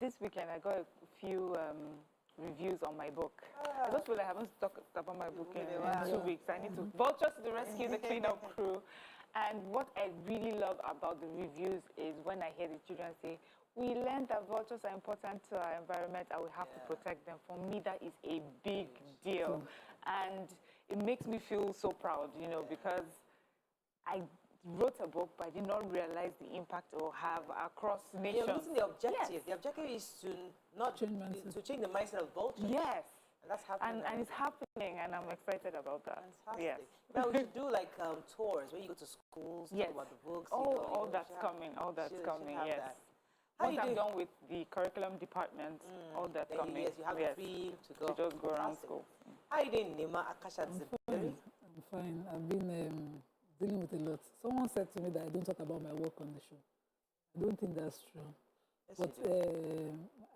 this weekend I got a few reviews on my book. I just feel like I haven't talked about my book in 2 weeks. I need to vultures to the rescue, the cleanup crew. And what I really love about the reviews is when I hear the children say, we learned that vultures are important to our environment and we have to protect them. For me, that is a big deal. And it makes me feel so proud, you know, because I wrote a book, but I did not realize the impact it will have across nations. You're missing the objective. Yes. The objective is to not change the mindset of vultures. Yes. And that's happening. And it's happening, and I'm excited about that. Fantastic. Yes. Now, we should do like tours where you go to schools, talk about the books. All that's coming. All that's coming, yes. Once I'm done with the curriculum department, all that's coming. Yes, you have free to go. To just go around school. How are you doing, Nima Akasha? I'm fine. I've been dealing with a lot. Someone said to me that I don't talk about my work on the show. I don't think that's true. Yes, but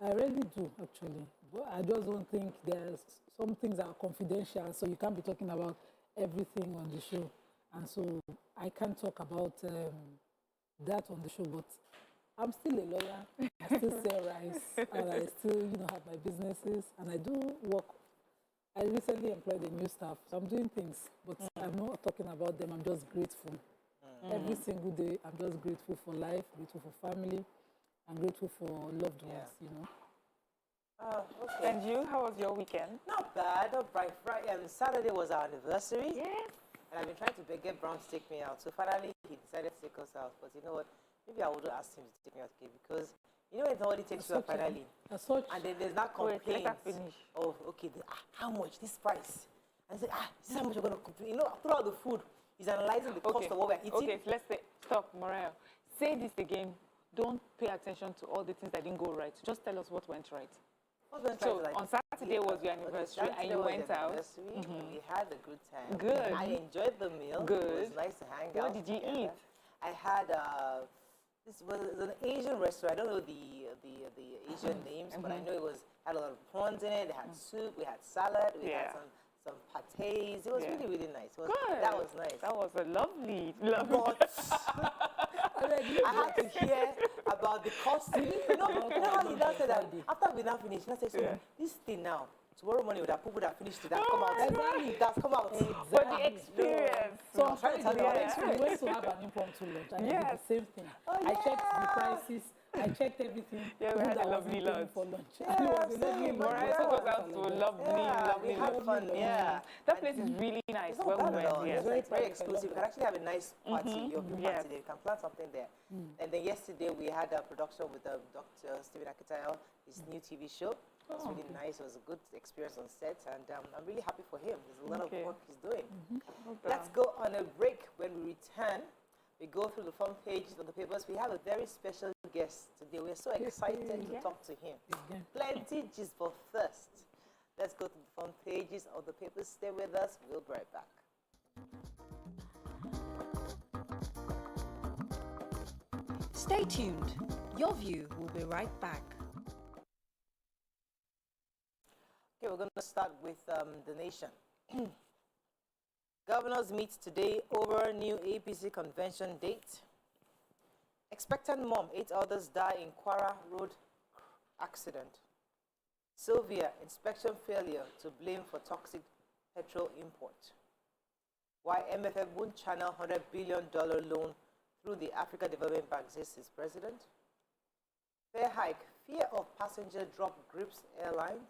I really do, actually. But I just don't think there's some things that are confidential, so you can't be talking about everything on the show. And so I can't talk about that on the show, but I'm still a lawyer. I still sell rice, and I still, have my businesses, and I do work. I recently employed a new staff, so I'm doing things, but I'm not talking about them. I'm just grateful. Every single day, I'm just grateful for life, grateful for family, and grateful for loved ones, Okay. And you, how was your weekend? Not bad, not bright. Friday and Saturday was our anniversary. Yes. And I've been trying to get Brown to take me out. So finally, he decided to take us out. But you know what? Maybe I would have asked him to take me out, because when somebody takes you out finally, and then there's not complaints of, okay, how much, this price? And say, this is how much you're going to complain. Throughout the food, he's analyzing the cost of what we're eating. Okay, let's say, stop, Mariah. Say this again. Don't pay attention to all the things that didn't go right. Just tell us what went right. So on Saturday was your anniversary, and you went out. We had a good time. Good. I enjoyed the meal. Good. It was nice to hang out. What did you eat? I had this was an Asian restaurant. I don't know the Asian names, but I know it had a lot of prawns in it. It had soup. We had salad. We had some pâtés. It was really, really nice. Good. That was nice. That was a lovely. I had to hear about the cost. You know how he does that after we now finish, he said, so this thing now, tomorrow morning, people that finished it, that come out. Exactly. That's come out. But the experience. So I'm trying to tell you, we went to have an impromptu lunch, and I did the same thing. I checked the prices. I checked everything. Yeah, we had a lovely lunch. For lunch. Mariah took us out to a lovely. We had fun. Yeah. That place is really nice. It's very exclusive. You can actually have a nice party. Your party there. You can plan something there. And then yesterday we had a production with Dr. Stephen Akitayo, his new TV show. It was really nice. It was a good experience on set, and I'm really happy for him. There's a lot of work he's doing. Let's go on a break. When we return, we go through the front pages of the papers. We have a very special guest today. We're so excited to talk to him. Plenty gist, but first, let's go to the front pages of the papers. Stay with us. We'll be right back. Stay tuned. Your View will be right back. Okay, we're going to start with the nation. Governors meet today over new APC convention date. Expectant mom, 8 others die in Kwara Road accident. Sylvia, inspection failure to blame for toxic petrol import. Why MFF won't channel $100 billion loan through the Africa Development Bank, says his president. Fare hike, fear of passenger drop grips airlines.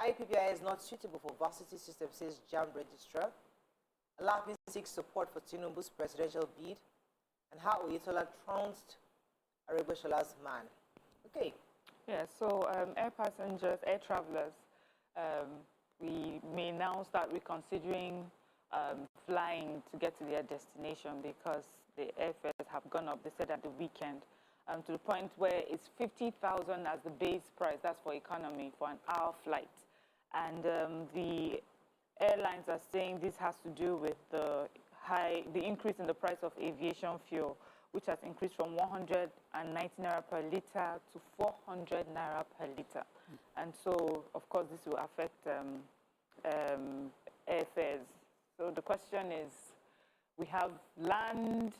IPPI is not suitable for varsity system, says JAM registrar. Alapin seeks support for Tinubu's presidential bid, and how Oyetola trounced Aregbeshola's man. Okay. Yeah, so air passengers, air travelers, we may now start reconsidering flying to get to their destination because the airfares have gone up, they said at the weekend, to the point where it's 50,000 as the base price, that's for economy, for an hour flight. And the airlines are saying this has to do with the increase in the price of aviation fuel, which has increased from 190 naira per liter to 400 naira per liter. And so, of course, this will affect airfares. So the question is, we have land,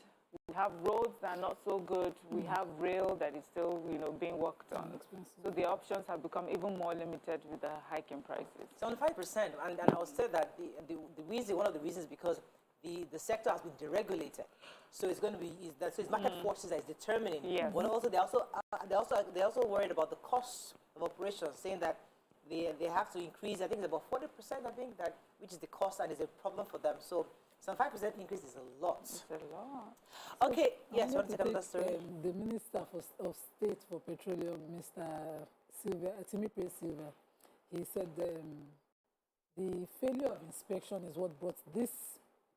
We have roads that are not so good. We have rail that is still, being worked on. So the options have become even more limited with the hike in prices. 75%, and I would say that the reason, one of the reasons, because the sector has been deregulated, so it's going to be it's market forces that is determining. Yes. But also they also worried about the cost of operations, saying that they have to increase. I think it's about 40%. I think that which is the cost, and is a problem for them. So some 5% increase is a lot. It's a lot. Okay. Yes. You want to take another story? The Minister of State for Petroleum, Mr. Timothy Silva, he said the failure of inspection is what brought this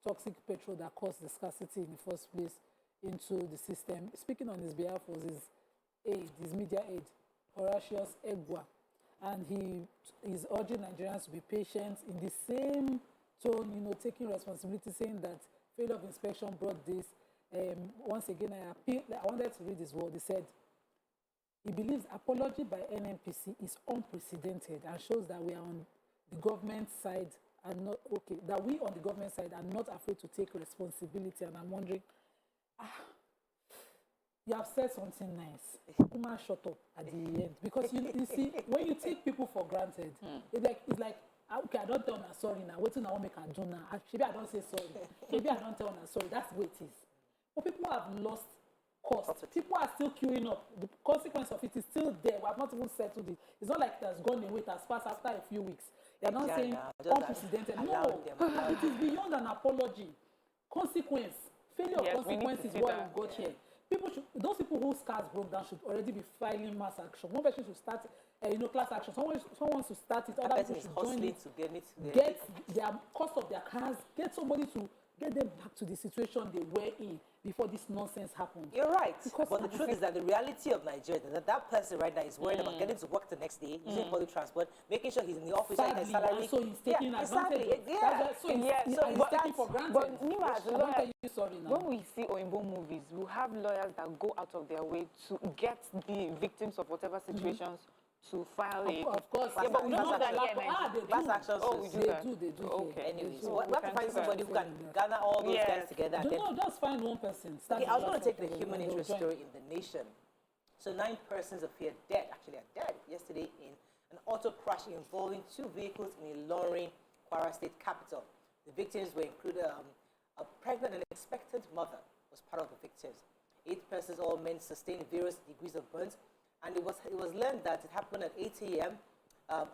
toxic petrol that caused the scarcity in the first place into the system. Speaking on his behalf was his media aide, Rochas Okorocha, and he is urging Nigerians to be patient in the same tone, taking responsibility, saying that failure of inspection brought this. Once again, I wanted to read his word. He said, he believes apology by NNPC is unprecedented and shows that we are on the government side and not that we on the government side are not afraid to take responsibility. And I'm wondering, you have said something nice. Kuma shut up at the end, because you see, when you take people for granted, it's like okay, I don't tell her sorry now. Waiting, I won't make her do now. Maybe I don't say sorry. Maybe I don't tell her sorry. That's the way it is. But people have lost cost. People are still queuing up. The consequence of it is still there. We have not even settled it. It's not like it has gone away. It has passed after a few weeks. They're not saying unprecedented. No, it is beyond an apology. Consequence. Failure of consequence is what we got here. Those people whose cars broke down should already be filing mass action. One person should start, class action. Someone should start it. Other people should join it. Get their cost of their cars. Get somebody to get them back to the situation they were in before this nonsense happened. You're right. But the truth is that the reality of Nigeria is that person right now is worried about getting to work the next day, using public transport, making sure he's in the office, Sadly, his salary. So he's taking advantage. He's taking for granted. But Nima, as a lawyer, now. when we see Oyinbo movies, we have lawyers that go out of their way to get the victims of whatever situations to file a... Of course. Yeah, but we don't know that class actions. They do. Okay. Anyways, we have to find somebody who can gather all those guys together. Just find one person. Okay, I was going to take the human interest story in the nation. So 9 persons appeared dead, yesterday in an auto crash involving 2 vehicles in Ilorin, Kwara State capital. The victims were included a pregnant and expectant mother was part of the victims. 8 persons, all men, sustained various degrees of burns, and it was learned that it happened at 8 a.m.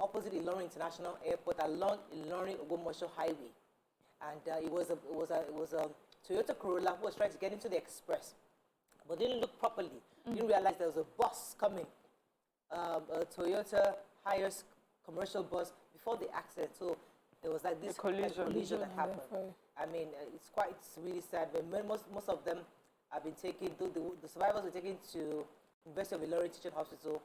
Opposite Ilorin International Airport along Ilorin Ogbomoso Highway, and it was a Toyota Corolla who was trying to get into the express, but didn't look properly. Didn't realize there was a bus coming, a Toyota Hiace commercial bus before the accident. So there was like this collision that happened. I mean, it's really sad. But most of them have been taken. The survivors were taken to University of Ilorin Teaching Hospital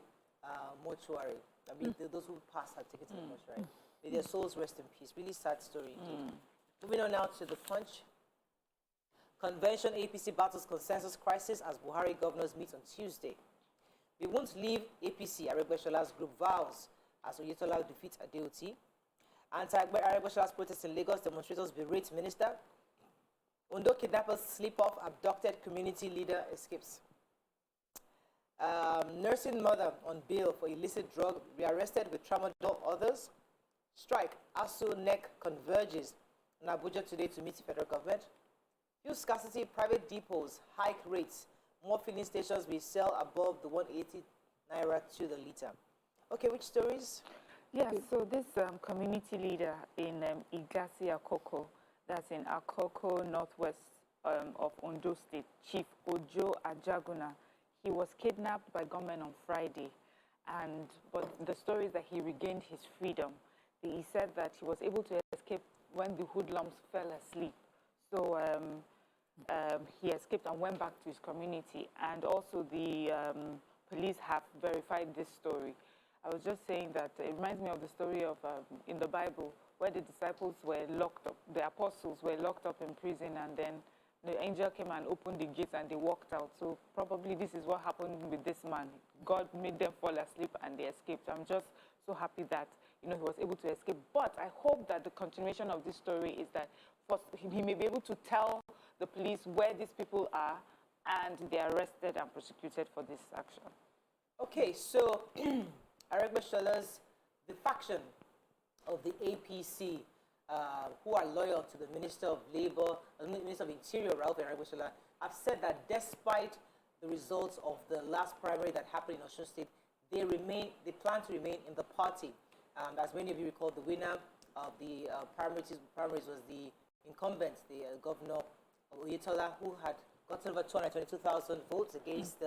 mortuary. I mean, those who passed are taken to the mortuary. May their souls rest in peace. Really sad story. Moving on now to the Punch. Convention APC battles consensus crisis as Buhari governors meet on Tuesday. We won't leave APC, Aregbesol's group vows as Oyetola defeats Adeoti. Anti-Aregbesol's protests in Lagos, demonstrators berate minister. Ondo kidnappers slip off, abducted community leader escapes. Nursing mother on bail for illicit drug rearrested with tramadol. Others. Strike. ASU NEC converges in Abuja today to meet the federal government. Fuel scarcity, private depots hike rates. More filling stations will sell above the 180 naira to the liter. Okay, which stories? Yes, so this community leader in Igasi Akoko, that's in Akoko, northwest of Ondo State, Chief Ojo Ajaguna, he was kidnapped by gunmen on Friday, but the story is that he regained his freedom. He said that he was able to escape when the hoodlums fell asleep. So he escaped and went back to his community. And also the police have verified this story. I was just saying that it reminds me of the story of in the Bible where the disciples were locked up, the apostles were locked up in prison, and then the angel came and opened the gates and they walked out. So probably this is what happened with this man. God made them fall asleep and they escaped. I'm just so happy that he was able to escape. But I hope that the continuation of this story is that first, he may be able to tell the police where these people are, and they're arrested and prosecuted for this action. Okay, so Aregbesolas, the faction of the APC who are loyal to the Minister of Labour, Minister of Interior, Ralph Aregbesola, have said that despite the results of the last primary that happened in Osun State, they plan to remain in the party. As many of you recall, the winner of the primaries was the incumbent, the Governor Oyetola, who had gotten over 222,000 votes against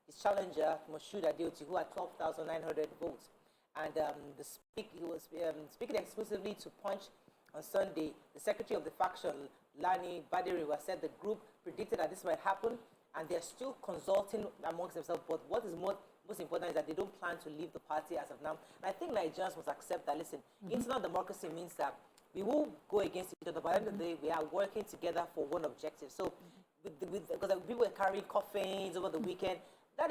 his challenger, Moshood Adeoti, who had 12,900 votes. And he was speaking exclusively to Punch on Sunday. The secretary of the faction, Lani Badiriwa, said the group predicted that this might happen, and they're still consulting amongst themselves. But what is most important is that they don't plan to leave the party as of now. And I think Nigerians must accept that, listen, internal democracy means that we will go against each other, but at the end of the day, we are working together for one objective. So, because people were carrying coffins over the weekend, what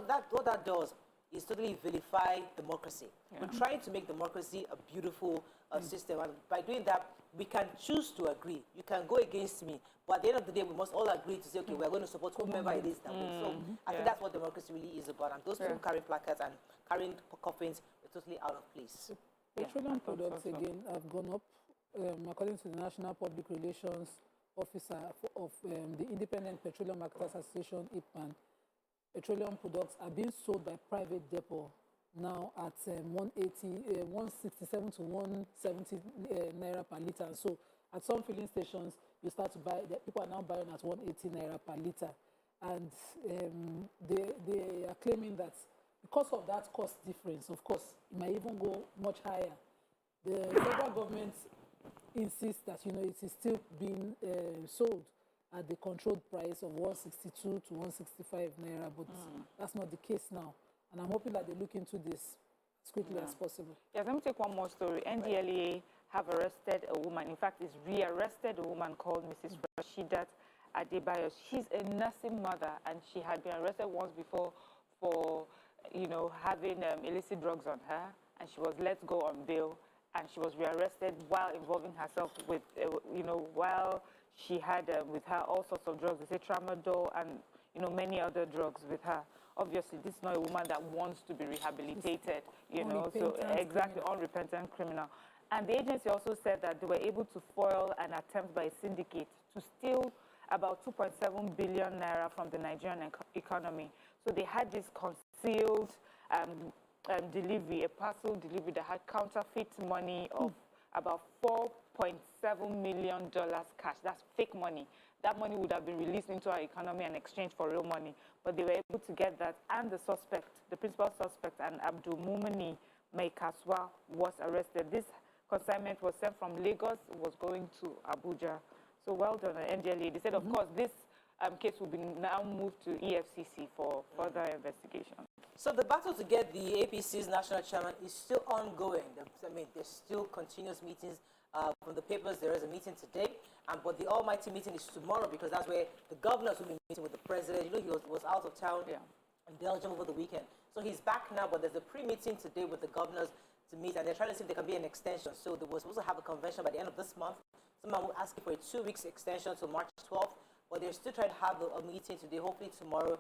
that does is totally vilify democracy. Yeah. We're trying to make democracy a beautiful system, and by doing that, we can choose to agree. You can go against me, but at the end of the day, we must all agree to say, okay, we're going to support whomever it is that wins. So I think that's what democracy really is about. And those people carrying placards and carrying coffins are totally out of place. Petroleum products again have gone up, according to the National Public Relations Officer of the Independent Petroleum Marketers Association, IPMAN. Petroleum products are being sold by private depot now at 167 to 170 naira per liter. So at some filling stations, you start to buy, people are now buying at 180 naira per liter. And they are claiming that because of that cost difference, of course, it might even go much higher. The federal government insists that, it is still being sold at the controlled price of 162 to 165 naira, but that's not the case now. And I'm hoping that they look into this as quickly as possible. Yes, let me take one more story. NDLEA have arrested a woman. In fact, it's re-arrested a woman called Mrs. Rashidat Adebayo. She's a nursing mother, and she had been arrested once before for, having illicit drugs on her, and she was let go on bail, and she was rearrested while involving herself with, while she had with her all sorts of drugs. They say tramadol and, many other drugs with her. Obviously, this is not a woman that wants to be rehabilitated, so exactly, unrepentant criminal. And the agency also said that they were able to foil an attempt by a syndicate to steal about 2.7 billion naira from the Nigerian economy. So they had this concealed delivery, a parcel delivery that had counterfeit money of about $4.7 million cash. That's fake money. That money would have been released into our economy and exchanged for real money. But they were able to get that, and the suspect, the principal suspect, and Abdul Mumini Maikaswa, was arrested. This consignment was sent from Lagos, was going to Abuja. So well done, NDLEA. They said, of course, this case will be now moved to EFCC for further investigation. So the battle to get the APC's national chairman is still ongoing. There's still continuous meetings. From the papers, there is a meeting today, but the almighty meeting is tomorrow, because that's where the governors will be meeting with the president. He was out of town in Belgium over the weekend. So he's back now, but there's a pre-meeting today with the governors to meet, and they're trying to see if there can be an extension. So they were supposed to have a convention by the end of this month. Someone will ask for a 2-week extension to March 12th, but they're still trying to have a meeting today, hopefully tomorrow.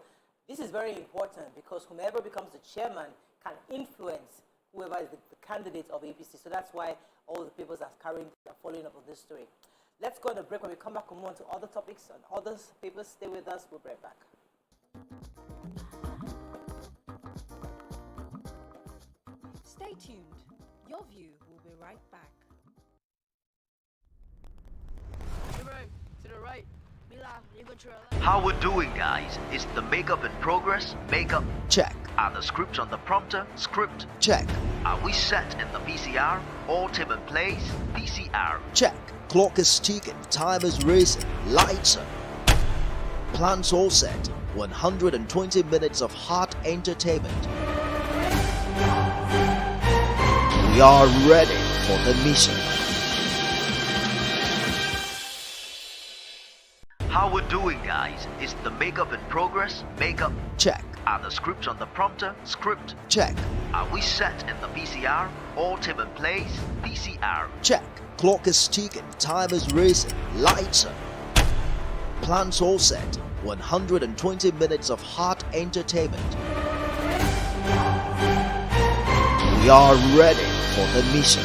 This is very important because whomever becomes the chairman can influence whoever is the candidate of APC. So that's why all the papers are following up on this story. Let's go on a break. When we come back, we'll move on to other topics and other papers. Stay with us. We'll be right back. Stay tuned. Your View will be right back. To the right. How we're doing, guys? Is the makeup in progress? Makeup check. Are the scripts on the prompter? Script check. Are we set in the VCR? All tip in place? VCR check. Clock is ticking, time is racing, lights are. Plans all set. 120 minutes of hot entertainment. We are ready for the mission. How we're doing, guys? Is the makeup in progress? Makeup check. Are the scripts on the prompter? Script check. Are we set in the VCR? All tip in place? VCR check. Clock is ticking, time is racing, lights are. Plans all set. 120 minutes of hot entertainment. We are ready for the mission.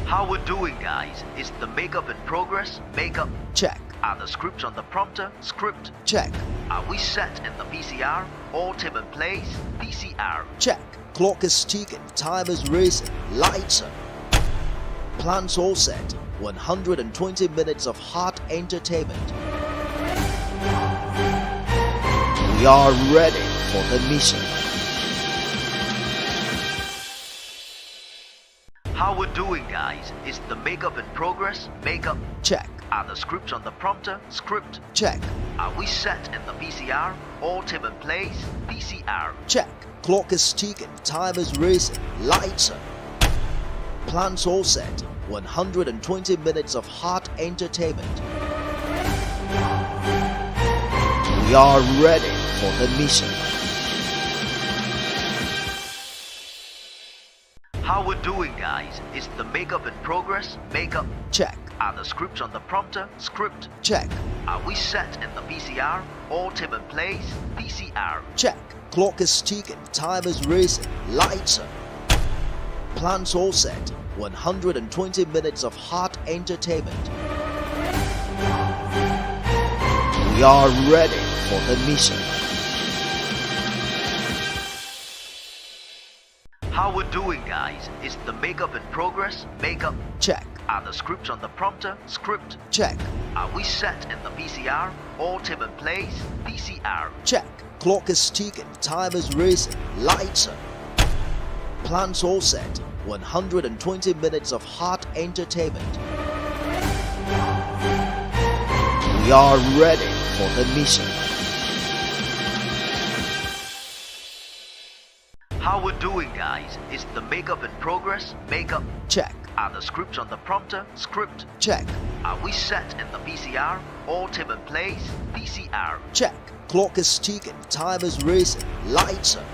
How we're doing, guys? Is the makeup in progress? Makeup check. Are the scripts on the prompter? Script check. Are we set in the VCR? All team in place? VCR check. Clock is ticking, time is racing, lights are. Plans all set. 120 minutes of hot entertainment. We are ready for the mission. How we're doing, guys? Is the makeup in progress? Makeup check. Are the scripts on the prompter? Script check. Are we set in the VCR? All team in place? VCR check. Clock is ticking, time is racing, lights are. Plans all set. 120 minutes of hot entertainment. We are ready for the mission. How we're doing, guys? Is the makeup in progress? Makeup check. Are the scripts on the prompter? Script check. Are we set in the VCR? All team in place? VCR check. Clock is ticking, time is racing, lights are. Plans all set. 120 minutes of hot entertainment. We are ready for the mission. How we're doing, guys? Is the makeup in progress? Makeup check. Are the scripts on the prompter? Script check. Are we set in the VCR? All team in place? VCR check. Clock is ticking, time is racing, lights are. Plans all set. 120 minutes of hot entertainment. We are ready for the mission. How we're doing, guys? Is the makeup in progress? Makeup check. Are the scripts on the prompter? Script check. Are we set in the VCR? All team in place? VCR check. Clock is ticking, time is racing, lights are.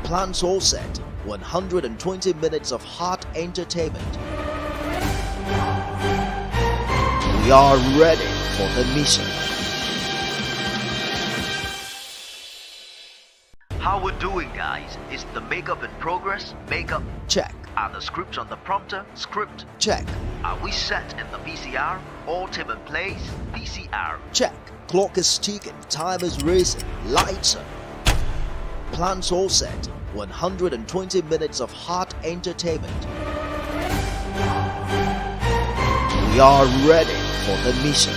Plans all set. 120 minutes of hot entertainment. We are ready for the mission. How we're doing, guys? Is the makeup in progress? Makeup check. Are the scripts on the prompter? Script check. Are we set in the VCR? All team in place? VCR check. Clock is ticking, time is racing, lights are. Plans all set. 120 minutes of hot entertainment. We are ready for the mission.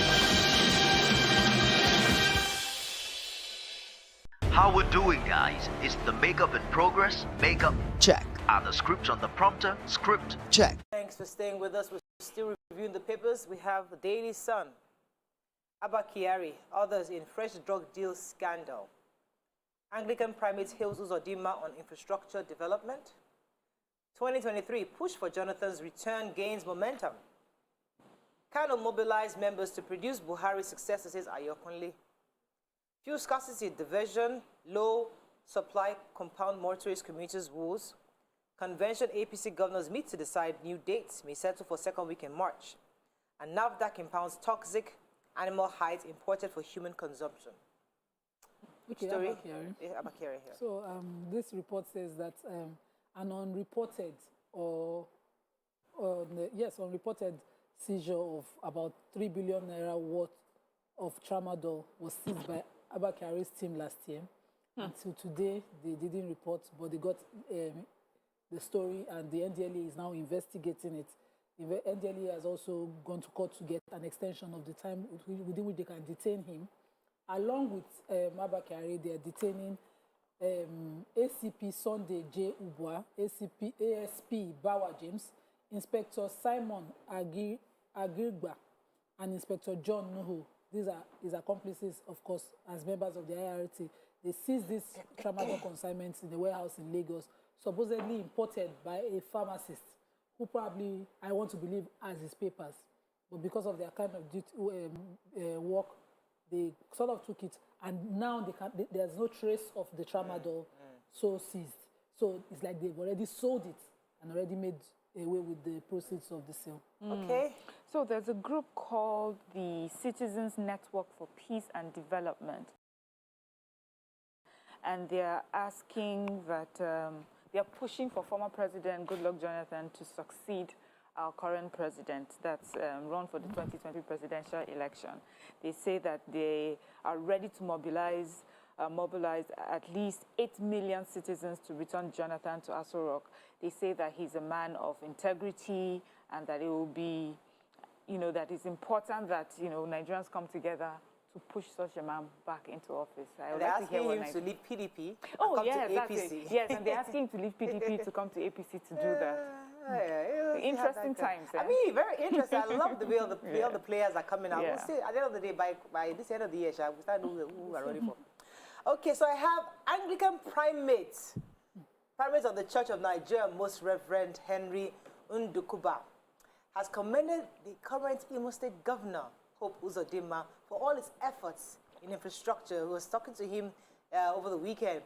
How we're doing, guys? Is the makeup in progress? Makeup check. Are the scripts on the prompter? Script check. Thanks for staying with us. We're still reviewing the papers. We have the Daily Sun, Abba Kyari, others in fresh drug deal scandal. Anglican Primate hails Uzodinma on infrastructure development. 2023 push for Jonathan's return gains momentum. Kano mobilized members to produce Buhari's successor, says Ayokunle. Fuel scarcity diversion, low supply compound motorist commuters woes. Convention APC governors meet to decide new dates, may settle for second week in March. And NAFDAC impounds toxic animal hides imported for human consumption. Which story? Abba Kyari here. So this report says that an unreported unreported seizure of about 3 billion naira worth of tramadol was seized by Abba Kyari's team last year. Until today, they didn't report, but they got the story, and the NDLA is now investigating it. The NDLA has also gone to court to get an extension of the time within which they can detain him. Along with Abba Kyari, they are detaining ACP Sunday J. Ubwa, ASP Bawa James, Inspector Simon Agirgba, and Inspector John Nuhu. These are his accomplices, of course, as members of the IRT. They seized these tramadol consignments in the warehouse in Lagos, supposedly imported by a pharmacist who probably, I want to believe, has his papers. But because of their kind of work, they sort of took it, and now there's no trace of the tramadol so seized. So it's like they've already sold it and already made away with the proceeds of the sale. Okay. So there's a group called the Citizens Network for Peace and Development. And they're asking that, they're pushing for former President Goodluck Jonathan to succeed our current president that's run for the 2020 presidential election. They say that they are ready to mobilize at least 8 million citizens to return Jonathan to Aso Rock. They say that he's a man of integrity and that it will be, that it's important that, Nigerians come together to push such a man back into office. They're asking him to leave PDP and come to that's APC. it. Yes, and they're asking him to leave PDP to come to APC to do that. Interesting times. I mean, very interesting. I love the way all the players are coming out. We'll see at the end of the day, by this end of the year, we'll start knowing who we're running for. Okay, so I have Anglican Primate of the Church of Nigeria, Most Reverend Henry Ndukuba, has commended the current Imo State Governor, Hope Uzodinma, for all his efforts in infrastructure. Who was talking to him over the weekend.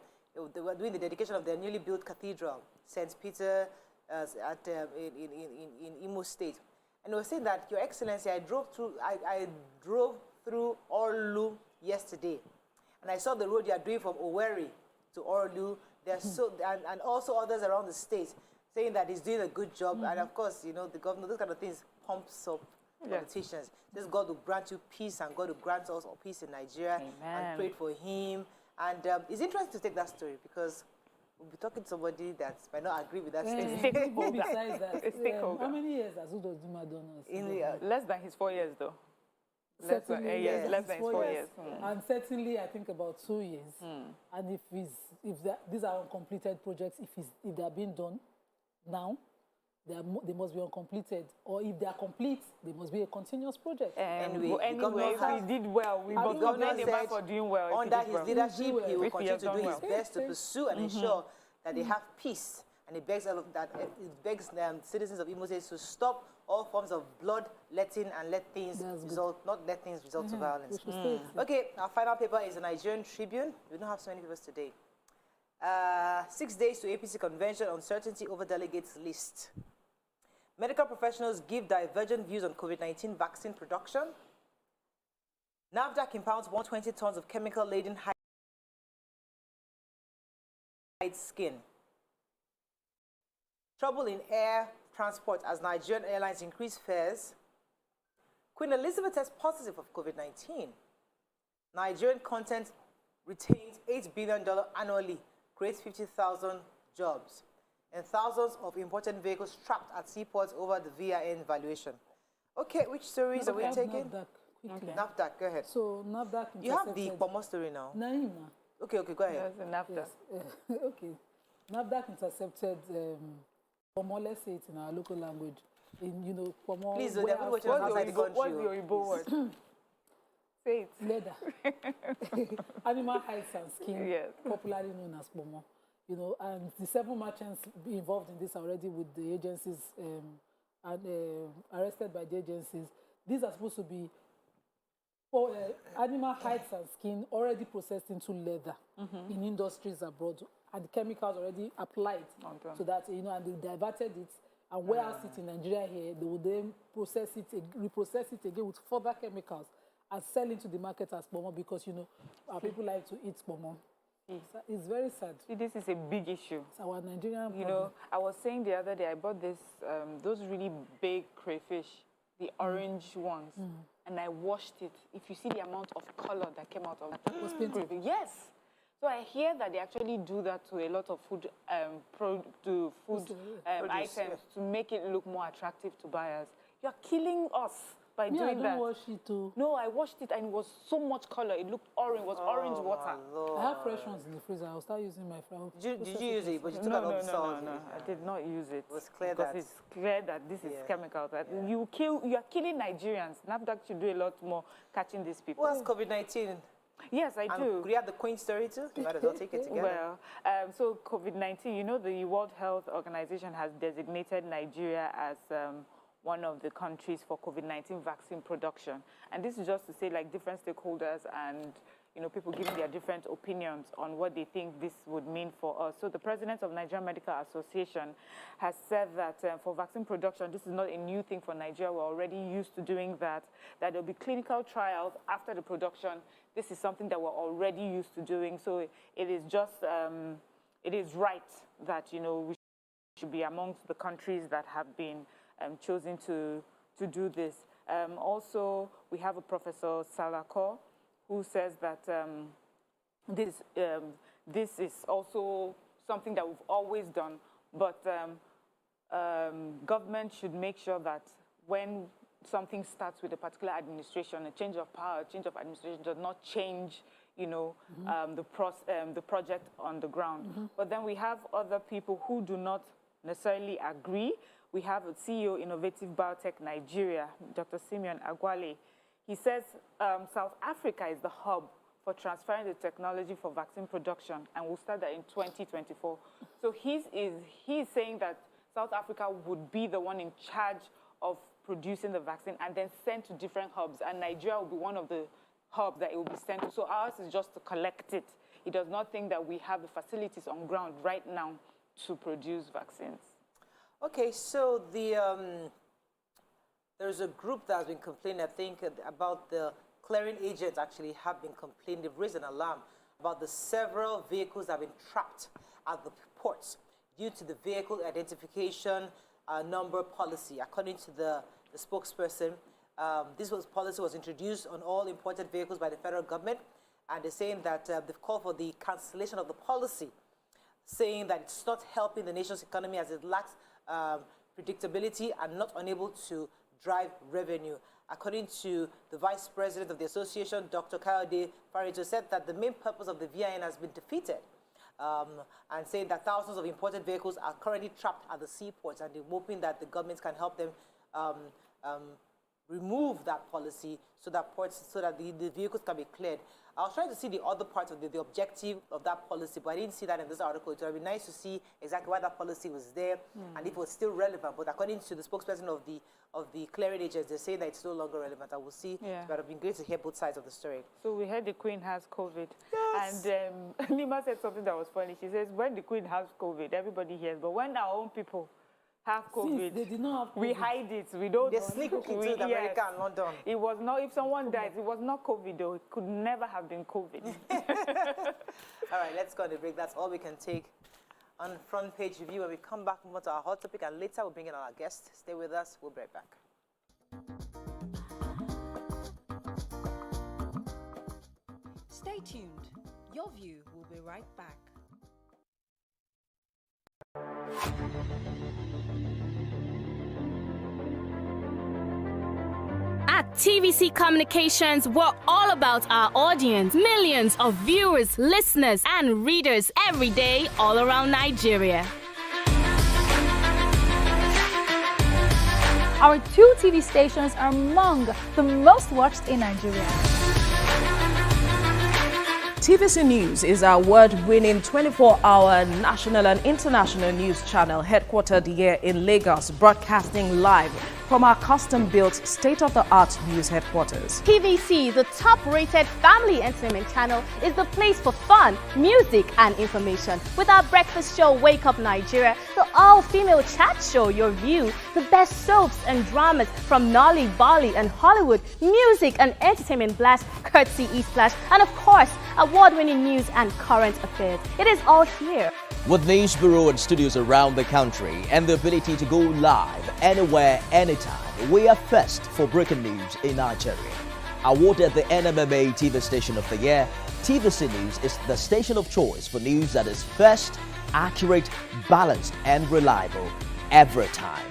They were doing the dedication of their newly built cathedral, St. Peter, in Imo State. And they were saying that, Your Excellency, I drove through Orlu yesterday, and I saw the road you are doing from Owerri to Orlu. There's and also others around the state saying that he's doing a good job. And of course, the governor, those kind of things pumps up politicians. Just God will grant you peace, and God will grant us all peace in Nigeria. Amen. And prayed for him. And it's interesting to take that story because we'll be talking to somebody that might not agree with that statement. Besides that, how many years has Uzodinma done us? Less than his 4 years, though. Less than his 4 years. And certainly, I think about 2 years. And if these are uncompleted projects, if they are being done now, they must be uncompleted. Or if they are complete, they must be a continuous project. Anyway, if we did well, we must commend him back for doing well. Under his leadership, he will continue to do his best to pursue and ensure that they have peace. And he begs citizens of Imo State to stop all forms of blood-letting and not let things result to violence. Okay, our final paper is the Nigerian Tribune. We don't have so many papers today. 6 days to APC convention, uncertainty over delegates list. Medical professionals give divergent views on COVID-19 vaccine production. NAFDAC impounds 120 tons of chemical-laden hide skin. Trouble in air transport as Nigerian airlines increase fares. Queen Elizabeth tests positive of COVID-19. Nigerian content retains $8 billion annually, creates 50,000 jobs, and thousands of imported vehicles trapped at seaports over the VIN valuation. Okay, which stories are we taking? NAFDAC, go ahead. So NAFDAC intercepted... You have the Pomo story now. Naima. Okay, go ahead. NAFDAC. Yes. Okay. NAFDAC intercepted Pomo, let's say it in our local language. Pomo... Please, they're watching outside the country. What's the Igbo word? Say it. Leather. Animal hides and skin, popularly known as Pomo. And the 7 merchants involved in this already with the agencies arrested by the agencies. These are supposed to be animal hides and skin already processed into leather in industries abroad, and chemicals already applied so that, and they diverted it and warehouse it in Nigeria here. They will then reprocess it again with further chemicals and sell into the market as Pomo because, our people like to eat Pomo. It's very sad. See, this is a big issue. It's our Nigerian problem. I was saying the other day, I bought those really big crayfish, the orange ones, and I washed it. If you see the amount of color that came out of it, crayfish. Yes. So I hear that they actually do that to a lot of food, items to make it look more attractive to buyers. You're killing us by doing that. I don't wash it too. No, I washed it and it was so much color. It looked orange. It was orange water. I have fresh ones in the freezer. I'll start using my fresh. Did you use it? But you took out all the salt. No. I did not use it. It was clear because it's clear that this is chemical. That you are killing Nigerians. NAFDAC should do a lot more catching these people. What's COVID-19? Yes, I do. We have the Queen story too. You might as well take it together. Well, so COVID-19, the World Health Organization has designated Nigeria as one of the countries for COVID-19 vaccine production. And this is just to say, like, different stakeholders and, people giving their different opinions on what they think this would mean for us. So the president of Nigerian Medical Association has said that for vaccine production, this is not a new thing for Nigeria. We're already used to doing that there'll be clinical trials after the production. This is something that we're already used to doing. So it is just, it is right that, we should be amongst the countries that have been chosen to do this. Also, we have a Professor Salako, who says that this is also something that we've always done, but government should make sure that when something starts with a particular administration, a change of power, a change of administration does not change, the project on the ground. But then we have other people who do not necessarily agree. We have a CEO, Innovative Biotech Nigeria, Dr. Simeon Agwale. He says South Africa is the hub for transferring the technology for vaccine production, and we'll start that in 2024. So he is saying that South Africa would be the one in charge of producing the vaccine and then sent to different hubs, and Nigeria will be one of the hubs that it will be sent to. So ours is just to collect it. He does not think that we have the facilities on ground right now to produce vaccines. Okay, so there's a group that has been complaining, I think, about the clearing agents actually have been complaining. They've raised an alarm about the several vehicles that have been trapped at the ports due to the vehicle identification number policy. According to the spokesperson, this policy was introduced on all imported vehicles by the federal government, and they're saying that they've called for the cancellation of the policy, saying that it's not helping the nation's economy as it lacks predictability and not unable to drive revenue. According to the vice president of the association, Dr. Kayode Farito, said that the main purpose of the VIN has been defeated, and saying that thousands of imported vehicles are currently trapped at the seaports, and they're hoping that the government can help them remove that policy so that the vehicles can be cleared. I was trying to see the other parts of the objective of that policy, but I didn't see that in this article. It would be nice to see exactly why that policy was there and if it was still relevant. But according to the spokesperson of the clearing agents, they say that it's no longer relevant. I will see. Yeah. But it would have been great to hear both sides of the story. So we heard the Queen has COVID. Yes. And Nima said something that was funny. She says, when the Queen has COVID, everybody hears. But when our own people have COVID, they did not have COVID, we hide it. We don't. They sneak into America and London. It was not. If someone dies, it was not COVID though. It could never have been COVID. All right, let's go on the break. That's all we can take on Front Page Review. When we come back, we'll move on to our hot topic, and later we'll bring in our guest. Stay with us. We'll be right back. Stay tuned. Your View will be right back. At TVC Communications, we're all about our audience. Millions of viewers, listeners, and readers every day all around Nigeria. Our 2 TV stations are among the most watched in Nigeria. TVC News is our award-winning 24-hour national and international news channel headquartered here in Lagos, broadcasting live from our custom-built state-of-the-art news headquarters. TVC, the top-rated family entertainment channel, is the place for fun, music, and information. With our breakfast show, Wake Up Nigeria, the all-female chat show, Your View, the best soaps and dramas from Nolly, Bolly, and Hollywood, music and entertainment blast, courtesy E-Splash, and of course, award-winning news and current affairs. It is all here. With news bureau and studios around the country and the ability to go live anywhere, anytime, we are first for breaking news in Nigeria. Awarded the NMMA TV Station of the Year, TVC News is the station of choice for news that is first, accurate, balanced, and reliable every time.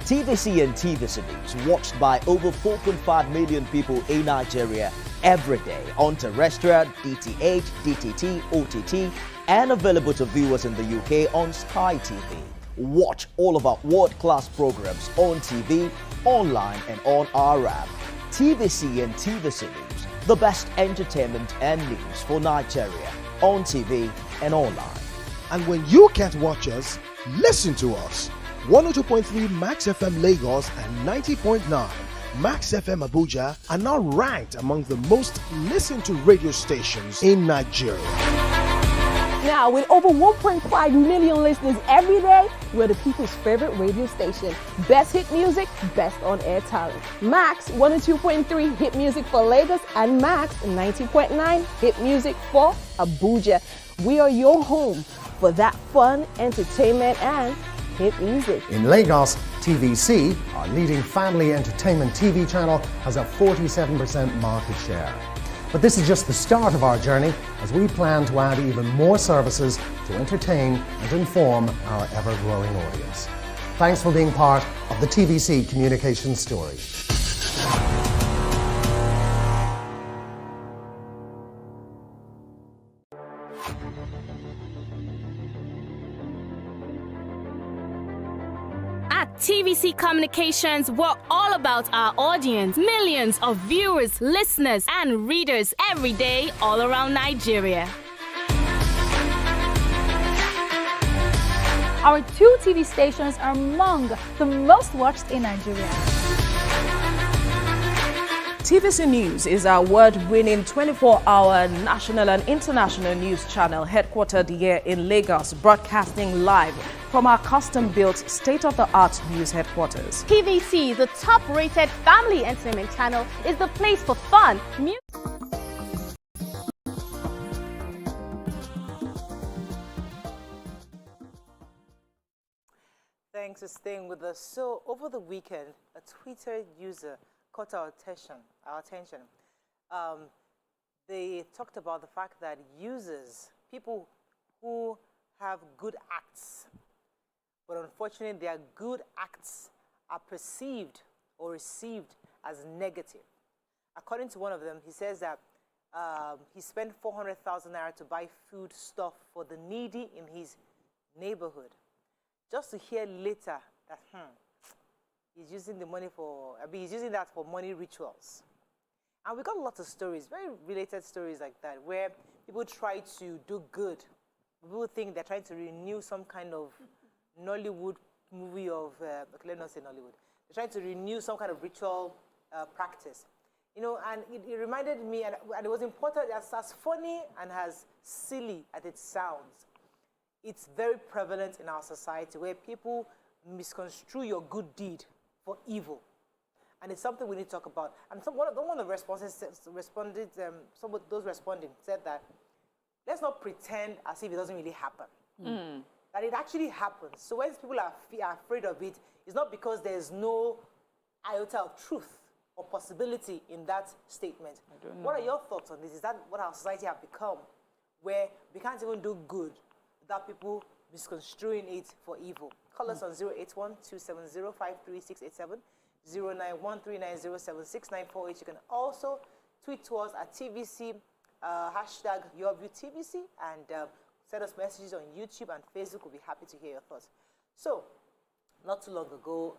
TVC and TVC News watched by over 4.5 million people in Nigeria every day on terrestrial, DTH, DTT, OTT, and available to viewers in the UK on Sky TV. Watch all of our world-class programs on TV, online, and on our app. TVC and TVC News, the best entertainment and news for Nigeria on TV and online. And when you can't watch us, listen to us. 102.3 Max FM Lagos and 90.9 Max FM Abuja are now ranked among the most listened to radio stations in Nigeria. Now, with over 1.5 million listeners every day, we're the people's favorite radio station. Best hit music, best on-air talent. Max 102.3 hit music for Lagos and Max 90.9 hit music for Abuja. We are your home for that fun, entertainment, and hit music. In Lagos, TVC, our leading family entertainment TV channel, has a 47% market share. But this is just the start of our journey, as we plan to add even more services to entertain and inform our ever-growing audience. Thanks for being part of the TVC communication story. At TVC Communications, we're all about our audience. Millions of viewers, listeners, and readers every day all around Nigeria. Our 2 TV stations are among the most watched in Nigeria. TVC News is our award-winning 24-hour national and international news channel headquartered here in Lagos, broadcasting live from our custom-built state-of-the-art news headquarters. TVC, the top-rated family entertainment channel, is the place for fun, music. Thanks for staying with us. So, over the weekend, a Twitter user caught our attention. They talked about the fact that users, people who have good acts, but unfortunately their good acts are perceived or received as negative. According to one of them, he says that he spent 400,000 naira to buy food stuff for the needy in his neighborhood, just to hear later that he's using the money for, he's using that for money rituals. And we got lots of stories, very related stories like that, where people try to do good. People think they're trying to renew some kind of Nollywood movie of, okay, let me not say Nollywood. They're trying to renew some kind of ritual practice. You know, and it reminded me, and it was important, as funny and as silly as it sounds, it's very prevalent in our society where people misconstrue your good deed for evil. And it's something we need to talk about. And one of the responses responded, some of those responding said that, let's not pretend as if it doesn't really happen. That it actually happens. So when people are afraid of it, it's not because there's no iota of truth or possibility in that statement. What are your thoughts on this? Is that what our society have become, where we can't even do good without people misconstruing it for evil? Call us on 081-270-53687, 091-390-76948. You can also tweet to us at TVC, hashtag YourViewTVC, and send us messages on YouTube and Facebook. We'll be happy to hear your thoughts. So, not too long ago,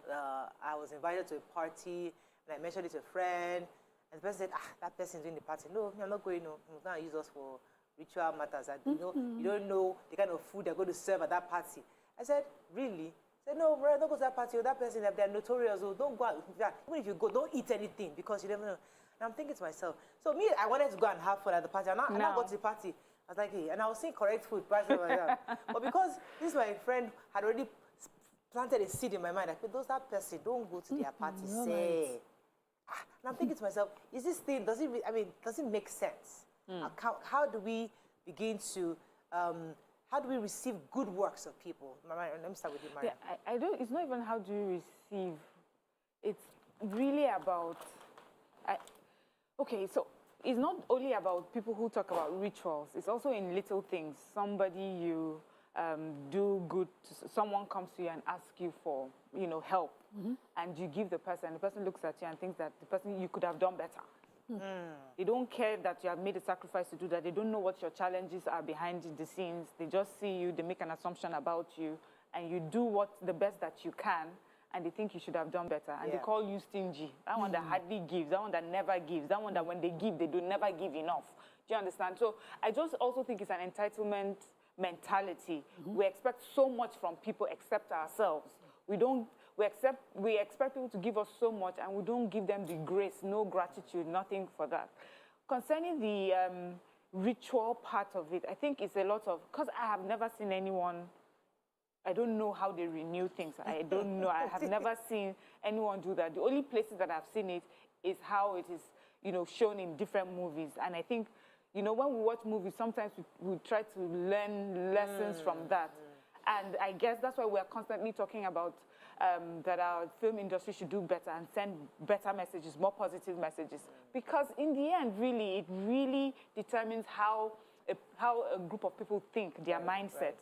I was invited to a party, and I mentioned it to a friend, and the person said, that person's doing the party. No, I'm not going, no. I'm going to use us for ritual matters. You don't know the kind of food they're going to serve at that party. I said, really? He said, no, bro, don't go to that party. That person, they're notorious. Don't go out. Even if you go, don't eat anything because you never know. And I'm thinking to myself, so me, I wanted to go and have fun at the party. And I got to the party. I was like, hey, and I was seeing correct food prices like that. But because this my friend had already planted a seed in my mind, like, that person, don't go to their party. Say. And I'm thinking to myself, is this thing, does it make sense? How do we begin to, how do we receive good works of people? Let me start with you, Mariam. Yeah, it's not even how do you receive. It's really about, okay, so it's not only about people who talk about rituals. It's also in little things. Somebody you do good, someone comes to you and asks you for, help, and you give the person looks at you and thinks that the person, you could have done better. They don't care that you have made a sacrifice to do that. They don't know what your challenges are behind the scenes. They just see you, they make an assumption about you, and you do the best that you can, and they think you should have done better. And they call you stingy. That one that hardly gives, that one that never gives, that one that when they give, they do never give enough. Do you understand? So I just also think it's an entitlement mentality. We expect so much from people except ourselves. we expect people to give us so much, and we don't give them the grace, no gratitude, nothing for that. Concerning the ritual part of it, I think it's a lot of, because I have never seen anyone, I don't know how they renew things. I don't know. I have never seen anyone do that. The only places that I've seen it is how it is, you know, shown in different movies. And I think, you know, when we watch movies, sometimes we try to learn lessons from that. And I guess that's why we're constantly talking about that our film industry should do better and send better messages, more positive messages. Because in the end, really, it really determines how a group of people think, their mindset.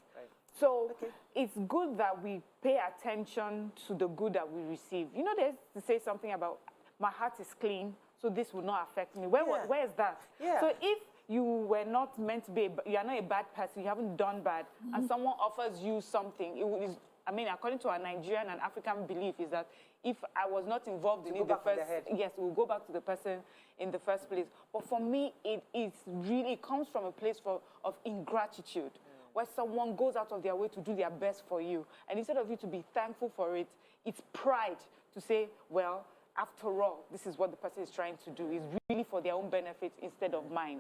So it's good that we pay attention to the good that we receive. You know, there's to say something about my heart is clean, so this will not affect me. Where is that? So if you were not meant to be, you are not a bad person, you haven't done bad, and someone offers you something, I mean, according to our Nigerian and African belief, is that if I was not involved in it, yes, we'll go back to the person in the first place. But for me, it comes from a place of ingratitude, where someone goes out of their way to do their best for you. And instead of you to be thankful for it, it's pride to say, well, after all, this is what the person is trying to do. It's really for their own benefit instead of mine.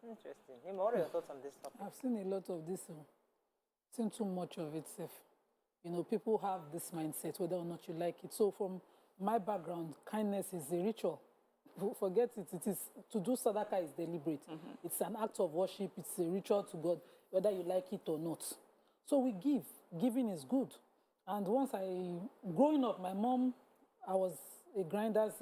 Interesting. What are your thoughts on this topic? I've seen a lot of this, seen too much of it, Seth. You know, people have this mindset, whether or not you like it. So from my background, kindness is a ritual. Forget it. It is, to do sadaqah is deliberate. It's an act of worship. It's a ritual to God, whether you like it or not. So we give. Giving is good. And growing up, my mom, I was a grinder's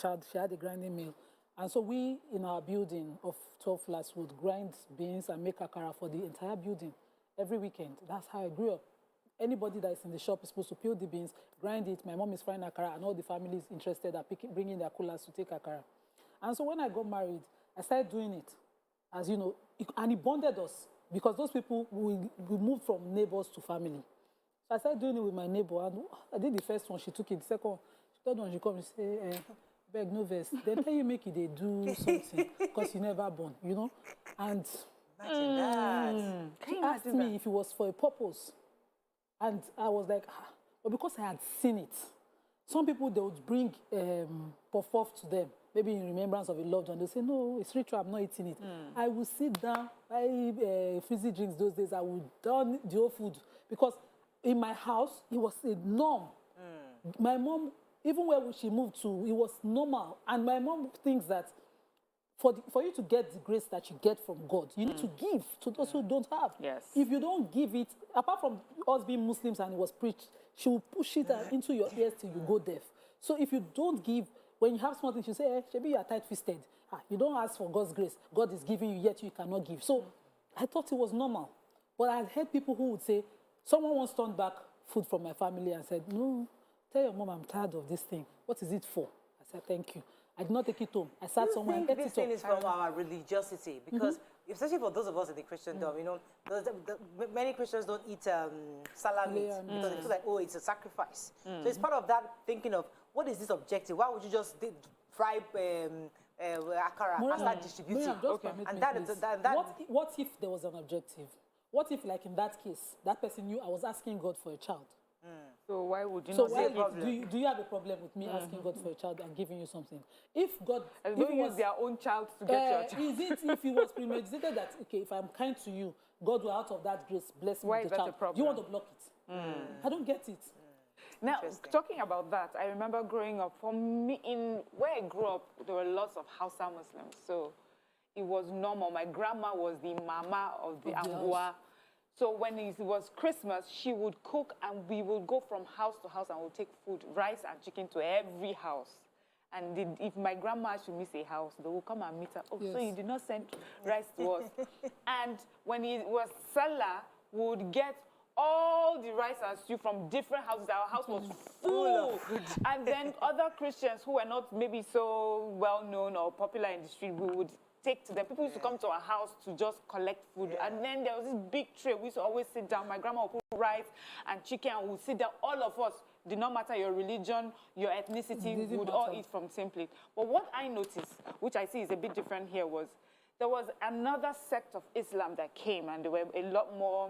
child. She had a grinding mill. And so we, in our building of 12 flats, would grind beans and make akara for the entire building every weekend. That's how I grew up. Anybody that is in the shop is supposed to peel the beans, grind it. My mom is frying akara, and all the families interested are bringing their coolers to take akara. And so when I got married, I started doing it, as you know, and it bonded us, because those people, we moved from neighbors to family. So I started doing it with my neighbor, and I did the first one, she took it. The second one, the third one, she come and say, beg, no verse. Then tell you make it, they do something, because you never born, you know? And imagine that. She asked me if it was for a purpose. And I was like, but because I had seen it, some people, they would bring puff-puff to them, maybe in remembrance of a loved one. They say, no, it's ritual, I'm not eating it. I would sit down, buy fizzy drinks those days. I would down the whole food. Because in my house, it was a norm. My mom, even where she moved to, it was normal. And my mom thinks that for you to get the grace that you get from God, you need to give to those who don't have. Yes. If you don't give it, apart from us being Muslims and it was preached, she will push it into your ears till you go deaf. So if you don't give, when you have something, she say, Shebi, you are tight-fisted. You don't ask for God's grace. God is giving you, yet you cannot give. So I thought it was normal. But I heard people who would say, someone once turned back food from my family and said, no, tell your mom I'm tired of this thing. What is it for? I said, thank you. I did not take it home. I sat somewhere and ate it up. This thing is from our religiosity, because especially for those of us in the Christendom, you know, many Christians don't eat salami because they feel like, oh, it's a sacrifice. So it's part of that thinking of, what is this objective? Why would you just fry akara and start distributing? What if there was an objective? What if, like in that case, that person knew I was asking God for a child? So why would you not say it? Do you have a problem with me asking God for a child and giving you something? If God... If it was their own child to get your child. Is it if it was premeditated that, okay, if I'm kind to you, God will out of that grace bless me with the child? Do you want to block it? I don't get it. Now, talking about that, I remember growing up, for me, where I grew up, there were lots of Hausa Muslims. So it was normal. My grandma was the mama of the Angua. So when it was Christmas, she would cook, and we would go from house to house and we'll take food, rice and chicken to every house. And if my grandma should miss a house, they will come and meet her. Oh, so you did not send rice to us. And when it was Salah, we would get all the rice and stew from different houses. Our house was full. And then other Christians who were not maybe so well known or popular in the street, we would take to them. People used to come to our house to just collect food. And then there was this big tray. We used to always sit down. My grandma would put rice and chicken, and we'd sit down. All of us, did not matter your religion, your ethnicity, we would all eat from the same plate. But what I noticed, which I see is a bit different here, was there was another sect of Islam that came, and there were a lot more,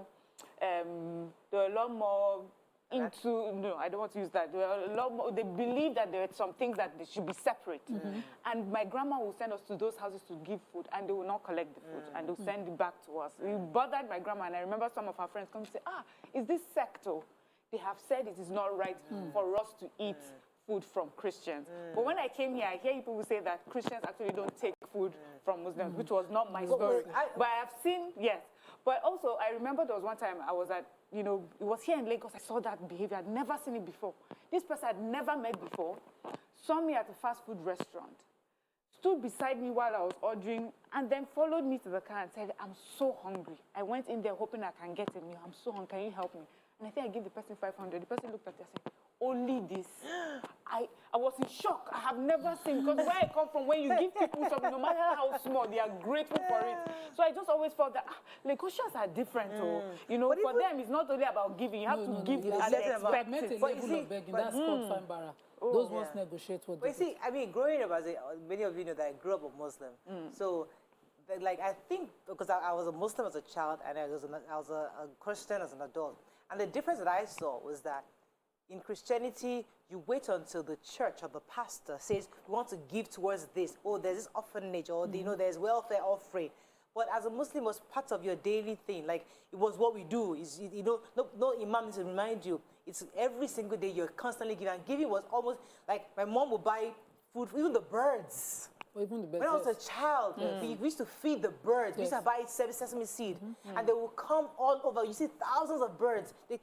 into, no, I don't want to use that. There are a lot more, they believe that there are some things that they should be separate. And my grandma will send us to those houses to give food, and they will not collect the food, and they'll send it back to us. It bothered my grandma, and I remember some of her friends come and say, is this sector? They have said it is not right for us to eat food from Christians. But when I came here, I hear people say that Christians actually don't take food from Muslims, which was not my story. But I have seen, yes. But also, I remember there was one time I was at, it was here in Lagos, I saw that behavior. I'd never seen it before. This person I'd never met before saw me at a fast food restaurant, stood beside me while I was ordering, and then followed me to the car and said, I'm so hungry. I went in there hoping I can get a meal. I'm so hungry, can you help me? And I think I gave the person 500. The person looked at me and said, only this. I was in shock. I have never seen, because where I come from, when you give people something, no matter how small, they are grateful for it. So I just always felt that Lagosians are different. For them, it's not only about giving. You have to give and expect it. That's called fanbara. Those ones negotiate what they see, I mean, growing up, many of you know that I grew up a Muslim. So, I think, because I was a Muslim as a child, and I was a Christian as an adult. And the difference that I saw was that in Christianity, you wait until the church or the pastor says, we want to give towards this, or there's this orphanage, or there's welfare offering. But as a Muslim, it was part of your daily thing. Like, it was what we do. No imam needs to remind you. It's every single day you're constantly giving. And giving was almost like my mom would buy food for even the birds. Even the birds. When I was a child, we used to feed the birds. We used to buy sesame seed. And they will come all over. You see thousands of birds. She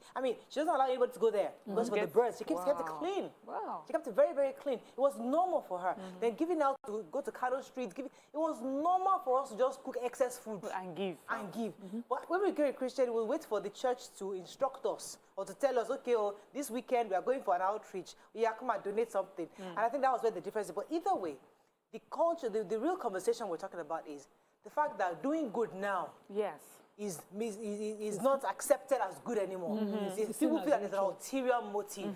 doesn't allow anybody to go there because for the birds. She kept it clean. Wow. She kept it very, very clean. It was normal for her. Then giving out to go to Kano Street, it was normal for us to just cook excess food. And give. But when we became a Christian, we wait for the church to instruct us or to tell us, okay, this weekend we are going for an outreach. Come and donate something. And I think that was where the difference is. But either way, the culture, the real conversation we're talking about is the fact that doing good now is not accepted as good anymore. People feel that there's an ulterior motive.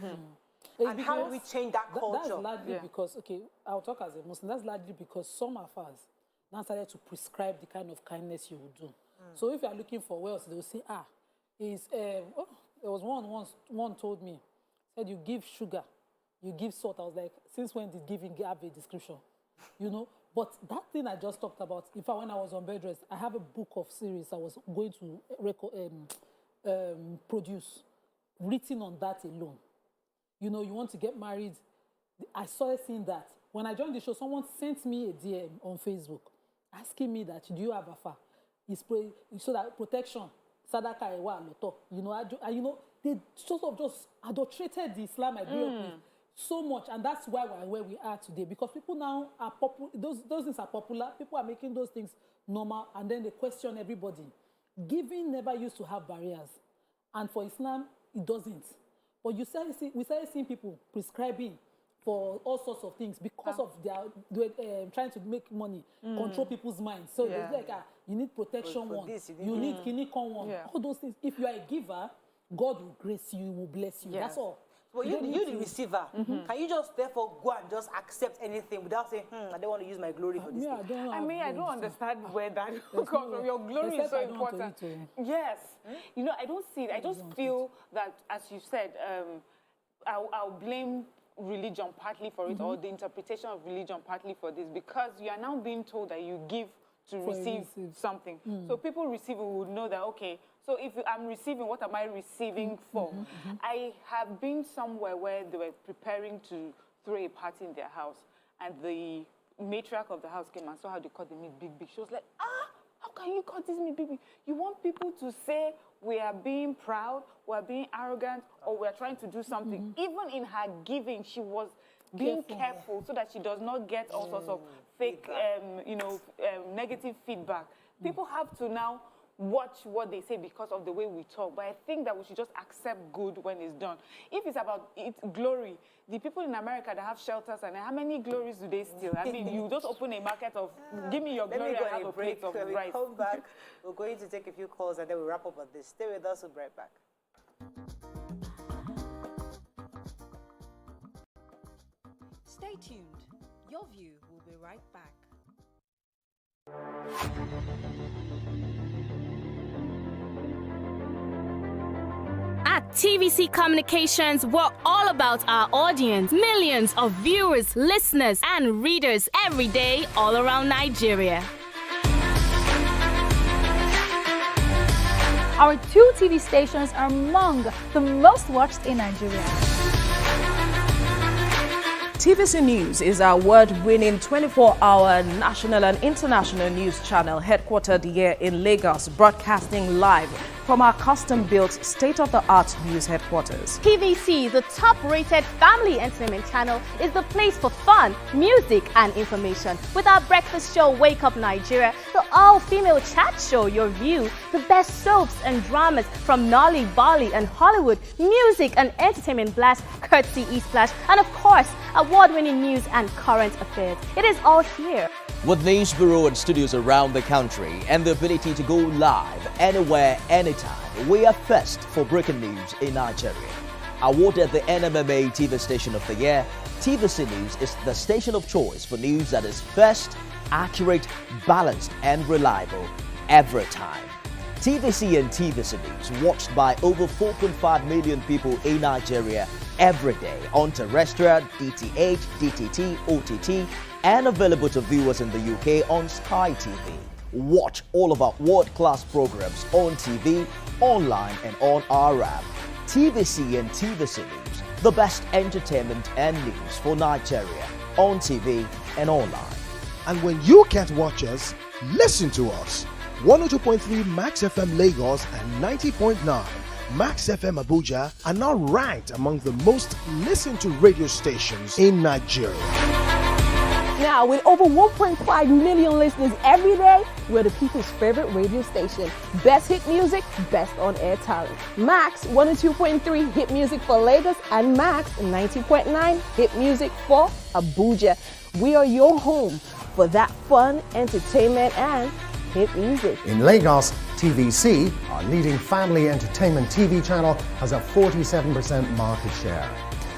And how do we change that culture? That's largely because, I'll talk as a Muslim, that's largely because some of us now started to prescribe the kind of kindness you would do. So if you're looking for wealth, they will say, there was one told me, said you give sugar, you give salt. I was like, since when did giving have a description? But that thing I just talked about, in fact, when I was on bed rest, I have a book of series I was going to produce, written on that alone. You want to get married. I started seeing that. When I joined the show, someone sent me a DM on Facebook asking me that, do you have Afa? So that protection, Sadaka Ewa Loto. They sort of just adulterated the Islam I grew up with so much, and that's why we're where we are today, because people now are popular. Those things are popular. People are making those things normal, and then they question everybody. Giving never used to have barriers, and for Islam, it doesn't. But we started seeing people prescribing for all sorts of things because of their trying to make money, control people's minds. So it's like, you need protection one, you need kinikon one, all those things. If you are a giver, God will grace you, will bless you. That's all. Well, you the receiver. Can you just therefore go and just accept anything without saying, I don't want to use my glory for this thing? I don't understand where that comes from. Your glory is so important. Yes. I don't see it. I just feel that, as you said, I'll blame religion partly for it, or the interpretation of religion partly for this, because you are now being told that you give to receive something. So people receiving would know that, okay, so if I'm receiving, what am I receiving for? I have been somewhere where they were preparing to throw a party in their house, and the matriarch of the house came and saw how they cut the meat big. She was like, how can you cut this meat big? You want people to say we are being proud, we are being arrogant, or we are trying to do something. Even in her giving, she was being careful so that she does not get all sorts of fake, negative feedback. People have to now watch what they say because of the way we talk. But I think that we should just accept good when it's done. If it's about glory, the people in America that have shelters, and how many glories do they steal? I mean, you just open a market of, give me your glory and have a plate of rice. When we come back, we're going to take a few calls and then we'll wrap up on this. Stay with us, we'll be right back. Stay tuned. Your View will be right back. At TVC Communications, we're all about our audience. Millions of viewers, listeners, and readers every day all around Nigeria. Our 2 TV stations are among the most watched in Nigeria. TVC News is our award-winning 24-hour national and international news channel headquartered here in Lagos, broadcasting live from our custom-built state-of-the-art news headquarters. TVC, the top-rated family entertainment channel, is the place for fun, music, and information. With our breakfast show, Wake Up Nigeria, the all-female chat show, Your View, the best soaps and dramas from Nolly, Bali, and Hollywood, music and entertainment blast, courtesy Eastplash, and of course, award-winning news and current affairs. It is all here. With news bureau and studios around the country and the ability to go live anywhere, anytime, we are first for breaking news in Nigeria. Awarded the NMMA TV Station of the Year, TVC News is the station of choice for news that is first, accurate, balanced, and reliable every time. TVC and TVC News watched by over 4.5 million people in Nigeria every day on terrestrial, DTH, DTT, OTT, and available to viewers in the UK on Sky TV. Watch all of our world-class programs on TV, online, and on our app. TVC and TVC News, the best entertainment and news for Nigeria on TV and online. And when you can't watch us, listen to us. 102.3 Max FM Lagos and 90.9 Max FM Abuja are now ranked among the most listened to radio stations in Nigeria. Now, with over 1.5 million listeners every day, we're the people's favorite radio station. Best hit music, best on-air talent. Max 102.3 hit music for Lagos and Max 90.9 hit music for Abuja. We are your home for that fun, entertainment, and hit music. In Lagos, TVC, our leading family entertainment TV channel, has a 47% market share.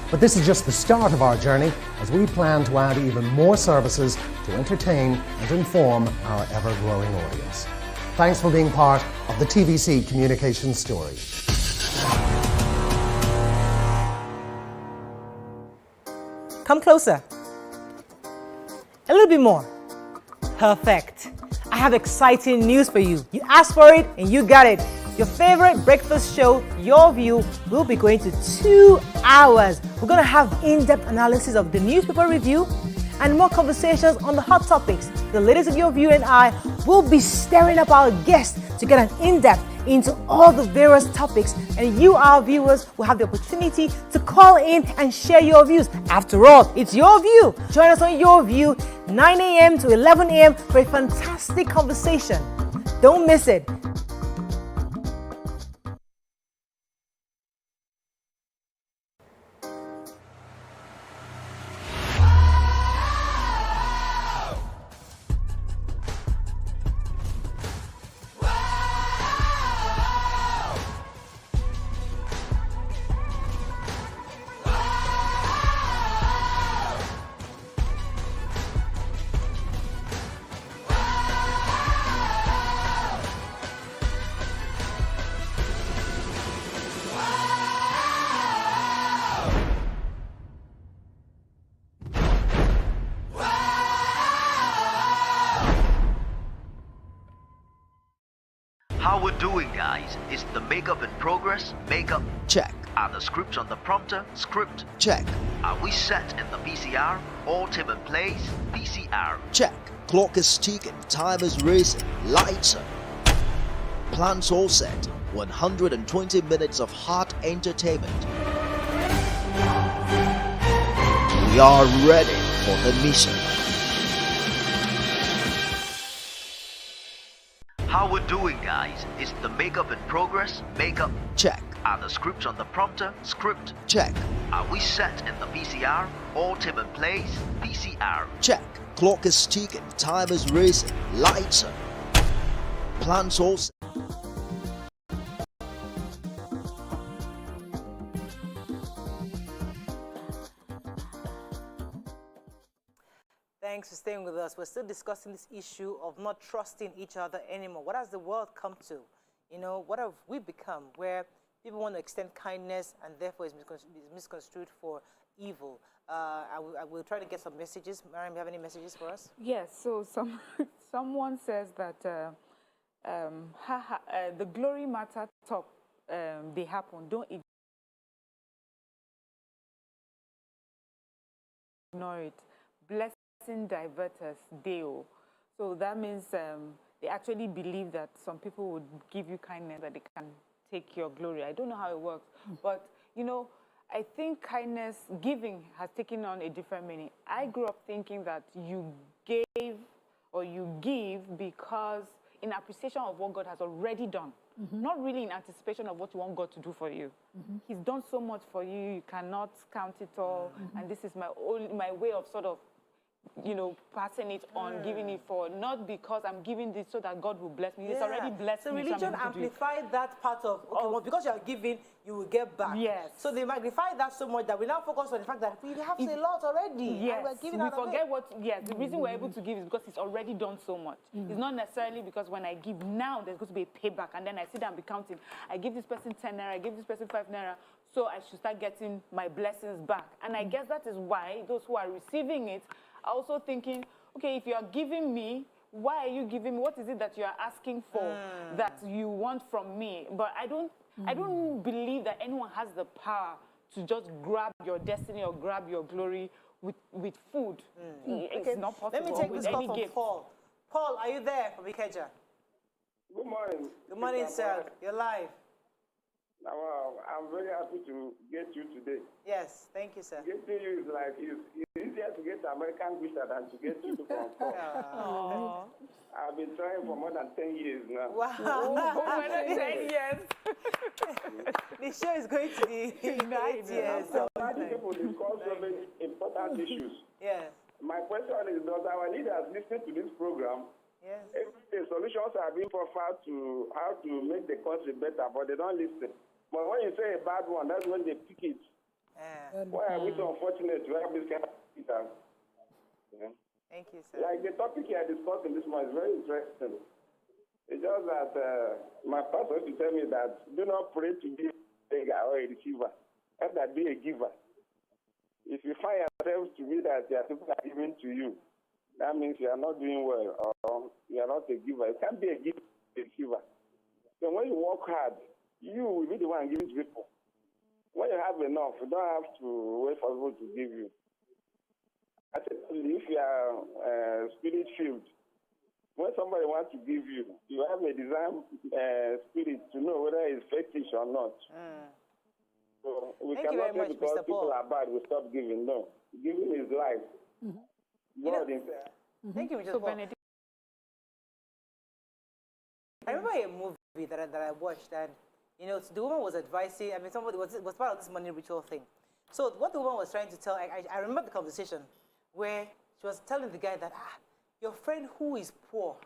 But this is just the start of our journey, as we plan to add even more services to entertain and inform our ever-growing audience. Thanks for being part of the TVC communications story. Come closer. A little bit more. Perfect. I have exciting news for you. You asked for it and you got it. Your favorite breakfast show, Your View, will be going to 2 hours. We're going to have in-depth analysis of the newspaper review and more conversations on the hot topics. The ladies of Your View and I will be stirring up our guests to get an in-depth into all the various topics, and you, our viewers, will have the opportunity to call in and share your views. After all, it's Your View. Join us on Your View, 9 a.m. to 11 a.m. for a fantastic conversation. Don't miss it. How we're doing, guys? Is the makeup in progress? Makeup check. Are the scripts on the prompter? Script check. Are we set in the VCR? All team in place? VCR check. Clock is ticking, time is racing, lights on. Plans all set. 120 minutes of hot entertainment. We are ready for the mission. How we're doing, guys? Is the makeup in progress? Makeup check. Are the scripts on the prompter? Script check. Are we set in the VCR? All team in place? VCR check. Clock is ticking, time is racing, lights on. Plans all set. Thanks for staying with us. We're still discussing this issue of not trusting each other anymore. What has the world come to? You know, what have we become where people want to extend kindness and therefore is misconstrued for evil. I will try to get some messages. Mariam, you have any messages for us? Yes, so someone says that the glory matter talk, they happen. Don't ignore it. Blessing diverters, Deo. So that means they actually believe that some people would give you kindness that they can take your glory. I don't know how it works, but you know, I think kindness, giving has taken on a different meaning. I grew up thinking that you gave or you give because in appreciation of what God has already done, not really in anticipation of what you want God to do for you. He's done so much for you, you cannot count it all, and this is my way of sort of, you know, passing it on, giving it for, not because I'm giving this so that God will bless me. He's already blessed me. So religion amplified that part of, okay, well, because you are giving, you will get back. Yes. So they magnify that so much that we now focus on the fact that we have a lot already. Yes. And we're giving We out of forget it. what, yes, the reason we're able to give is because He's already done so much. It's not necessarily because when I give now, there's going to be a payback, and then I sit down and be counting. I give this person 10 naira, I give this person 5 naira, so I should start getting my blessings back. And I guess that is why those who are receiving it are also thinking, okay, if you are giving me, why are you giving me? What is it that you are asking for that you want from me? But I don't believe that anyone has the power to just grab your destiny or grab your glory with food. It's not possible. Let me take this call from gift. Paul. Paul, are you there from Ikeja? Good morning. Good morning, sir. You're live. I'm very happy to get you today. Yes, thank you, sir. Getting you is like, it's easier to get American visa than to get you to Hong I've been trying for more than 10 years now. Wow. More than 10 years. The show is going to be 8 years. So many people discuss so many important issues. Yes. My question is, does our leaders listen to this program? Yes. Every day, solutions are being offered to how to make the country better, but they don't listen. But when you say a bad one, that's when they pick it. Why are we so unfortunate to have this kind of leaders? Yeah. Thank you, sir. Like the topic you are discussing this morning is very interesting. It's just that my pastor used to tell me that do not pray to be a beggar or a receiver, rather be a giver. If you find yourself to be that people are giving to you, that means you are not doing well or you are not a giver. You can't be a giver, a receiver. So when you work hard, you will be the one giving to people. When you have enough, you don't have to wait for people to give you. I think if you are spirit-filled, when somebody wants to give you, you have a design spirit to know whether it's fetish or not. So we cannot say because people are bad, we stop giving. No. Giving is life. God is there. Thank you, Mr. Paul. I remember a movie that I watched, and you know, the woman was advising. I mean, somebody was part of this money ritual thing. So what the woman was trying to tell, I remember the conversation where she was telling the guy that your friend who is poor,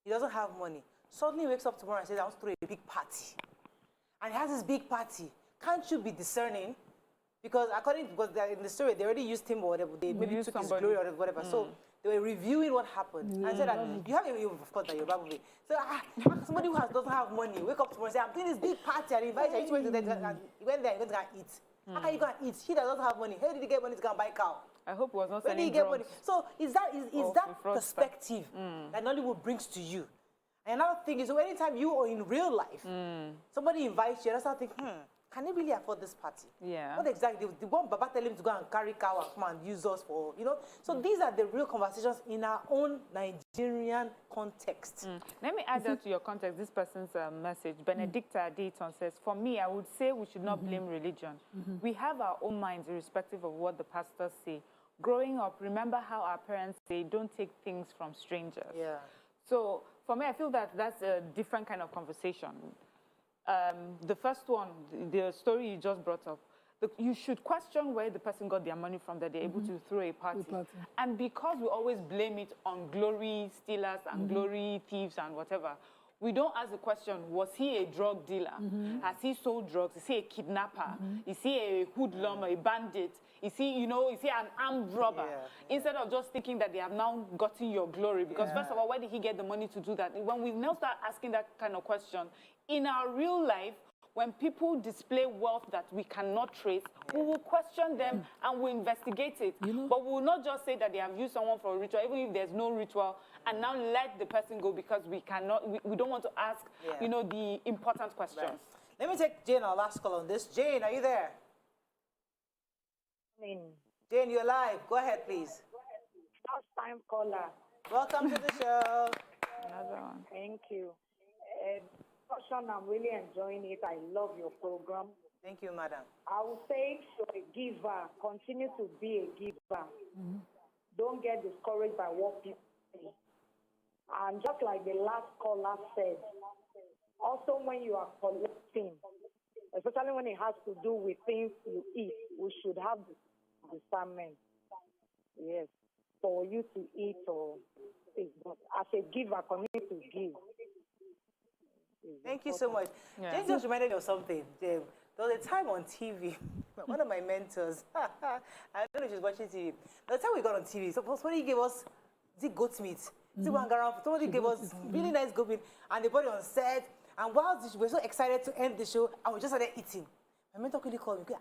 he doesn't have money, suddenly wakes up tomorrow and says, I want to throw a big party, and he has this big party. Can't you be discerning? Because in the story, they already used him or whatever. They maybe took his glory or whatever. So they were reviewing what happened. And said that you have of course, that you're Bible. So somebody who doesn't have money, wake up tomorrow and say, I'm doing this big party and invite you to that. He went there, he went to go and eat. How can you go and eat? He that doesn't have money. How did he get money to go and buy a cow? I hope it was not Where did he selling get drugs. money? So is that perspective that Nollywood brings to you? And another thing is, so anytime you are in real life, somebody invites you, and I start thinking, can he really afford this party? Yeah. What exactly? The one Baba tell him to go and carry cow and come and use us for, you know? So these are the real conversations in our own Nigerian context. Let me add that to your context, this person's message. Benedicta Dayton says, for me, I would say we should not blame religion. We have our own minds irrespective of what the pastors say. Growing up, remember how our parents say, don't take things from strangers. Yeah. So for me, I feel that that's a different kind of conversation. The first one, the story you just brought up, you should question where the person got their money from that they're able to throw a party. And because we always blame it on glory stealers and glory thieves and whatever, we don't ask the question, was he a drug dealer? Has he sold drugs? Is he a kidnapper? Is he a hoodlum, a bandit? Is he, you know, is he an armed robber? Instead of just thinking that they have now gotten your glory. Because first of all, where did he get the money to do that? When we now start asking that kind of question, in our real life, when people display wealth that we cannot trace, we will question them and we investigate it. But we will not just say that they have used someone for a ritual, even if there's no ritual, and now let the person go because we cannot, we don't want to ask, the important questions. Right. Let me take Jane, our last call on this. Jane, are you there? Jane, you're live. Go ahead, please. First time caller. Welcome to the show. Another one. Thank you. I'm really enjoying it. I love your program. Thank you, madam. I will say to a giver, continue to be a giver. Don't get discouraged by what people say. And just like the last caller said, also when you are collecting, especially when it has to do with things you eat, we should have discernment. Yes, for you to eat or but as a giver, continue to give. Thank you so much. Jane just reminded me of something. There was a time on TV, one of my mentors, I don't know if she's watching TV. The time we got on TV, so somebody gave us, goat meat? Somebody gave us really nice goat meat, and they put it on set. And while we were so excited to end the show, and we just started eating. My mentor quickly called me,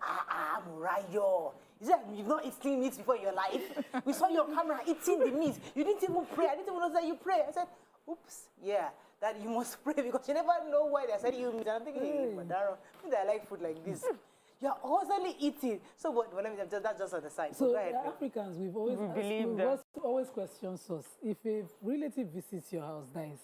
Murayo. Is that you've not eaten meat before in your life? We saw your camera eating the meat. You didn't even pray. I didn't even know that you pray. I said, oops, yeah, that you must pray because you never know why they said you meat. And I'm thinking, hey, Madaro, I like food like this. You're constantly eating. So what? That's just on the side. So go ahead, Africans, we've always questioned us. If a relative visits your house, dies,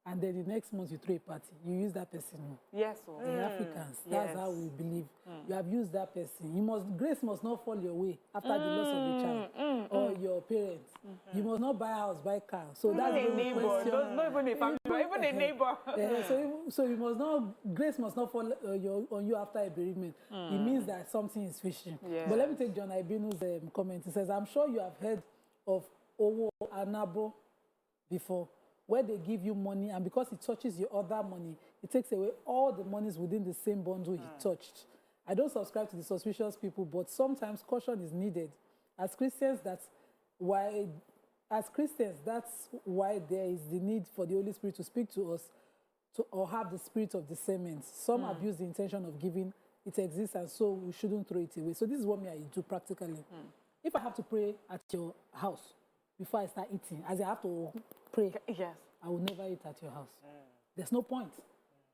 and then the next month you throw a party, you use that person. Yes. In Africans, that's how we believe. You have used that person. Grace must not fall your way after the loss of a child or your parents. You must not buy a house, buy a car. So that's a neighbor. Not even a family, but even a neighbor. So you must not. Grace must not fall on you after a bereavement. It means that something is fishy. Yeah. But let me take John Ibinu's comment. He says, "I'm sure you have heard of Owo Anabo before, where they give you money, and because it touches your other money, it takes away all the monies within the same bundle he touched. I don't subscribe to the suspicious people, but sometimes caution is needed. As Christians, that's why there is the need for the Holy Spirit to speak to us or have the spirit of discernment. Some abuse the intention of giving. It exists, and so we shouldn't throw it away. So this is what I do practically. If I have to pray at your house before I start eating, as I have to pray, I will never eat at your house. There's no point.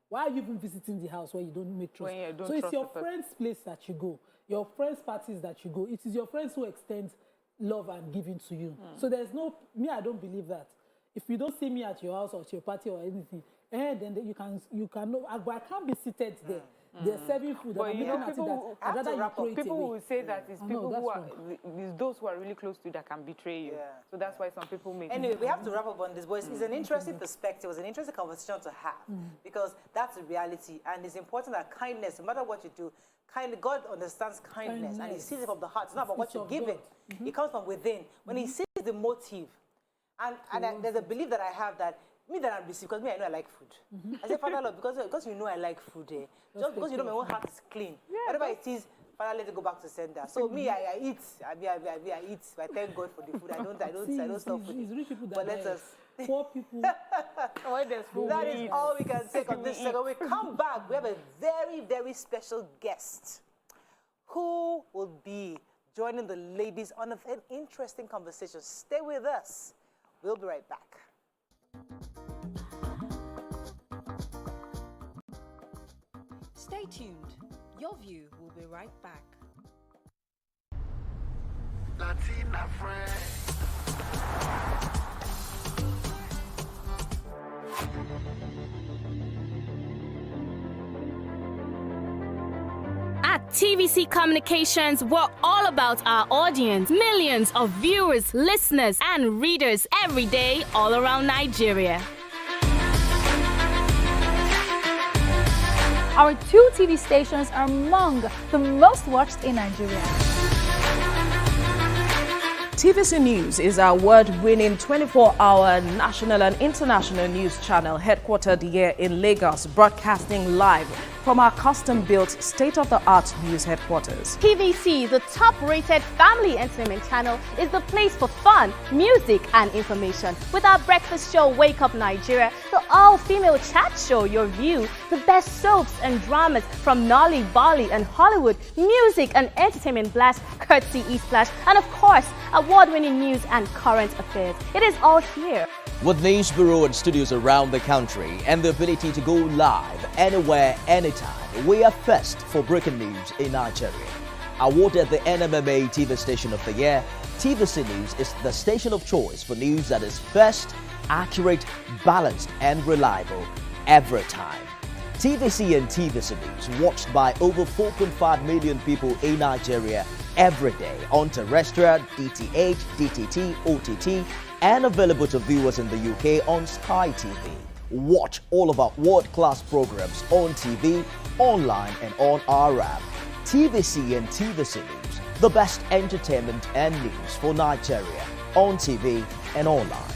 Why are you even visiting the house where you don't make trust? So it's your friend's place that you go, your friend's parties that you go. It is your friends who extend love and giving to you. So there's no, I don't believe that. If you don't see me at your house or at your party or anything, then you can know, but I can't be seated there. They're serving food. But people will say that it's people who are, it's those who are really close to you that can betray you. So that's why some people make. Anyway, we have to wrap up on this, but it's an interesting perspective. It's an interesting conversation to have because that's the reality, and it's important that kindness, no matter what you do, God understands kindness, and He sees it from the heart. It's not about what you're giving; it comes from within. When He sees the motive, and there's a belief that I have that. Me that I'm receiving, because I know I like food. I say, Father Lord, because you know I like food, just because you know my own heart is clean. Whatever it is, Father, let it go back to sender. So me, I eat. I eat. I thank God for the food. I don't stop food. But let us. Poor people. That is all we can take on this second. When we come back, we have a very, very special guest who will be joining the ladies on an interesting conversation. Stay with us. We'll be right back. Stay tuned. Your View will be right back. Latina friend. At TVC Communications, we're all about our audience. Millions of viewers, listeners, and readers every day all around Nigeria. Our 2 TV stations are among the most watched in Nigeria. TVC News is our award-winning 24-hour national and international news channel headquartered here in Lagos, broadcasting live from our custom-built state-of-the-art news headquarters. TVC, the top-rated family entertainment channel, is the place for fun, music and information. With our breakfast show, Wake Up Nigeria, the all-female chat show, Your View, the best soaps and dramas from Nolly, Bali and Hollywood, music and entertainment blast, courtesy E-Splash, and of course, award-winning news and current affairs. It is all here. With news bureau and studios around the country and the ability to go live anywhere, anytime, we are first for breaking news in Nigeria. Awarded the NMMA TV Station of the Year, TVC News is the station of choice for news that is first, accurate, balanced and reliable every time. TVC and TVC News watched by over 4.5 million people in Nigeria every day on terrestrial, DTH, DTT, OTT, and available to viewers in the UK on Sky TV. Watch all of our world-class programs on TV, online and on our app. TVC and TVC News, the best entertainment and news for Nigeria on TV and online.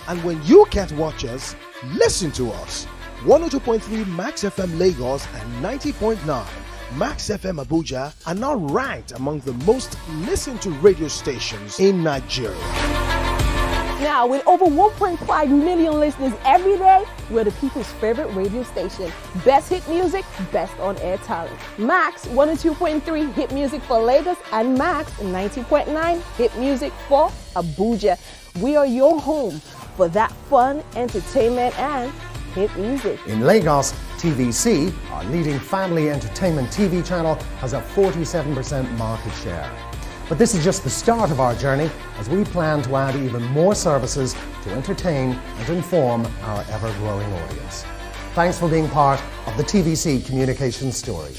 And when you can't watch us, listen to us. 102.3 Max FM Lagos and 90.9 Max FM Abuja are now ranked among the most listened to radio stations in Nigeria. Now, with over 1.5 million listeners every day, we're the people's favorite radio station. Best hit music, best on-air talent. Max 102.3 hit music for Lagos and Max 90.9 hit music for Abuja. We are your home for that fun, entertainment, and hit music. In Lagos, TVC, our leading family entertainment TV channel, has a 47% market share. But this is just the start of our journey, as we plan to add even more services to entertain and inform our ever-growing audience. Thanks for being part of the TVC communications story.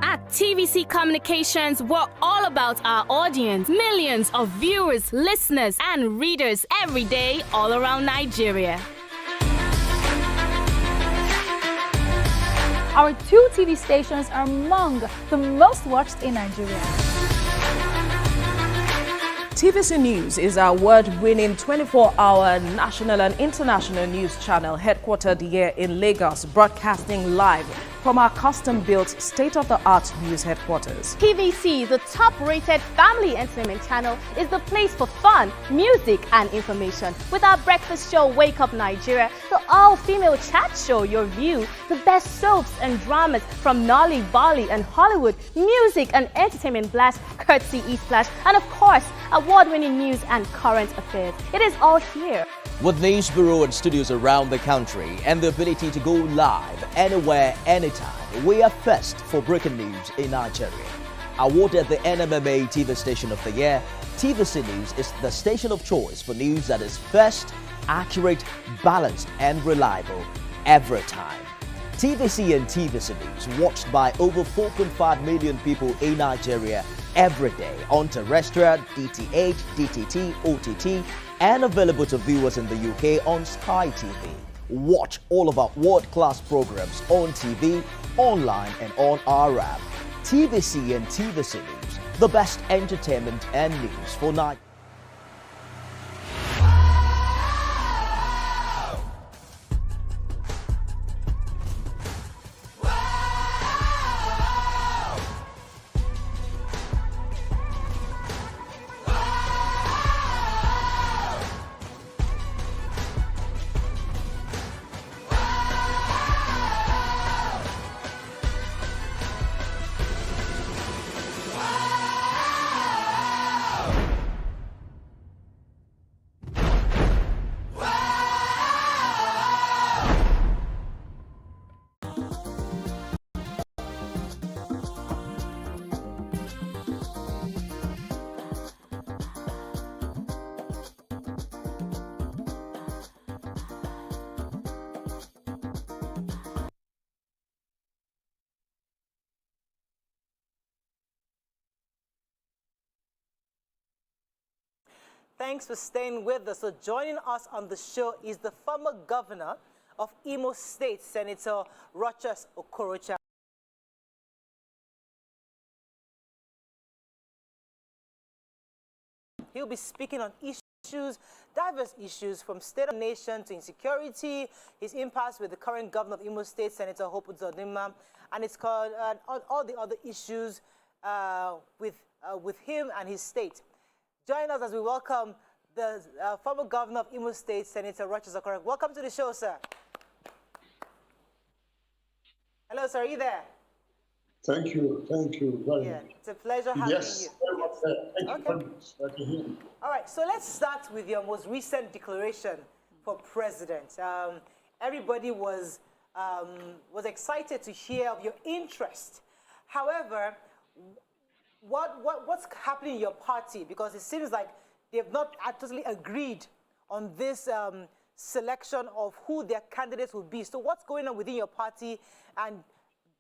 At TVC Communications, we're all about our audience. Millions of viewers, listeners, and readers every day all around Nigeria. Our 2 TV stations are among the most watched in Nigeria. TVC News is our award-winning 24-hour national and international news channel headquartered here in Lagos, broadcasting live from our custom-built state-of-the-art news headquarters. TVC, the top-rated family entertainment channel, is the place for fun, music and information. With our breakfast show, Wake Up Nigeria, the all-female chat show, Your View, the best soaps and dramas from Nolly, Bali and Hollywood, music and entertainment blast, courtesy E-Splash, and of course, award-winning news and current affairs. It is all here. With news bureau and studios around the country and the ability to go live anywhere, anytime, we are first for breaking news in Nigeria. Awarded the NMMA TV Station of the Year, TVC News is the station of choice for news that is first, accurate, balanced and reliable every time. TVC and TVC News watched by over 4.5 million people in Nigeria every day on terrestrial, DTH, DTT, OTT, and available to viewers in the UK on Sky TV. Watch all of our world-class programs on TV, online and on our app. TVC and TVC News, the best entertainment and news for Nigeria. Thanks for staying with us. So joining us on the show is the former governor of Imo State, Senator Rochas Okorocha. He'll be speaking on issues, diverse issues, from state of the nation to insecurity, his impasse with the current governor of Imo State, Senator Hope Uzodinma, and it's called all the other issues with him and his state. Join us as we welcome the former governor of Imo State, Senator Rochas Okorocha. Welcome to the show, sir. Hello, sir. Are you there? Thank you very much. It's a pleasure having you. Yes, thank you very much. I can hear you. All right, so let's start with your most recent declaration for president. Everybody was excited to hear of your interest. However, what's happening in your party? Because it seems like they've not totally agreed on this selection of who their candidates will be. So what's going on within your party? And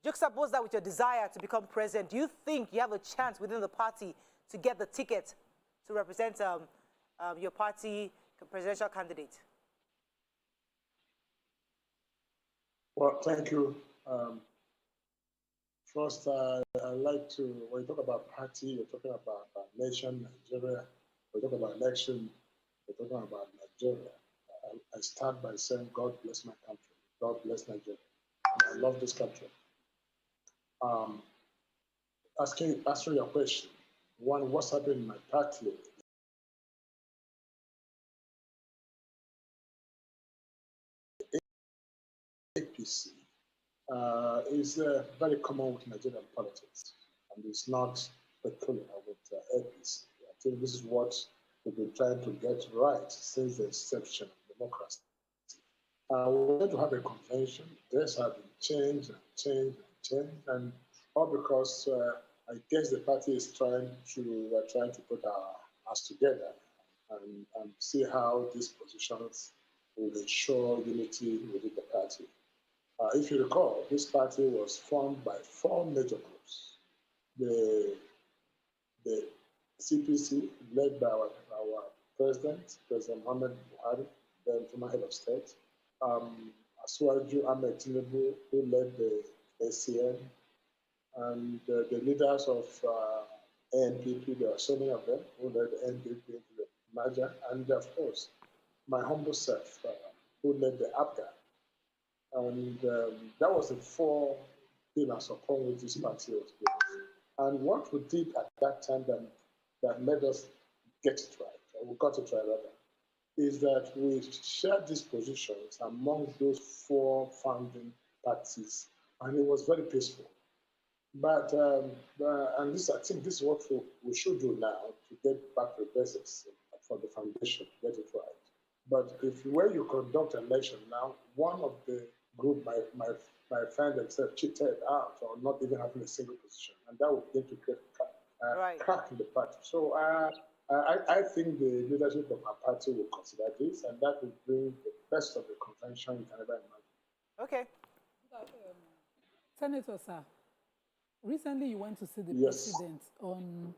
juxtapose that with your desire to become president. Do you think you have a chance within the party to get the ticket to represent your party presidential candidate? Well, thank you. First, I'd like to, when you talk about party, you're talking about nation, Nigeria. When you talk about election, you're talking about Nigeria. I start by saying, God bless my country. God bless Nigeria. I love this country. Answering your question, one, what's happening in my party? APC is very common with Nigerian politics, and it's not peculiar with APC. I think this is what we've been trying to get right since the inception of democracy. We're going to have a convention. This has been changed and changed and changed, and all because I guess the party is trying to put our us together and see how these positions will ensure unity within the party. If you recall, this party was formed by 4 major groups. The CPC, led by our President Muhammad Buhari, then former head of state. Asuwaju Ahmed Tinubu, who led the ACN, and the leaders of ANPP, there are so many of them, who led the NPP into the merger, and of course, my humble self, who led the APGA. And that was the 4 pillars upon which this party was built. And what we did at that time that made us get it right, or we got it right rather, is that we shared these positions among those 4 founding parties, and it was very peaceful. But and this, I think, this is what we should do now to get back to the basics for the foundation to get it right. But if where you conduct an election now, one of the group might find themselves cheated out or not even having a single position, and that would begin to create crack in the party. So I think the leadership of our party will consider this, and that will bring the best of the convention you can ever imagine. Okay. Senator, sir, recently you went to see the president on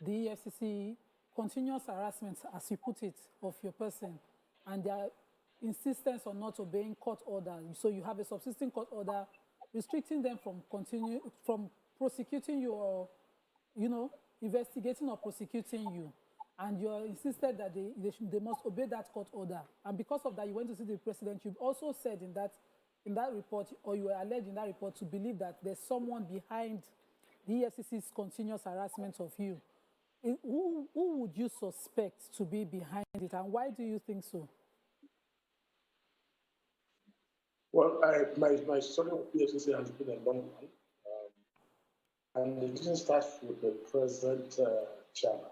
the EFCC continuous harassment, as you put it, of your person, and their insistence on not obeying court order. So you have a subsisting court order restricting them from prosecuting you or, investigating or prosecuting you. And you insisted that they must obey that court order. And because of that, you went to see the president. You've also said in that report, or you were alleged in that report, to believe that there's someone behind the EFCC's continuous harassment of you. Who would you suspect to be behind it, and why do you think so? Well, my story with EFCC has been a long one. And it didn't start with the present chairman.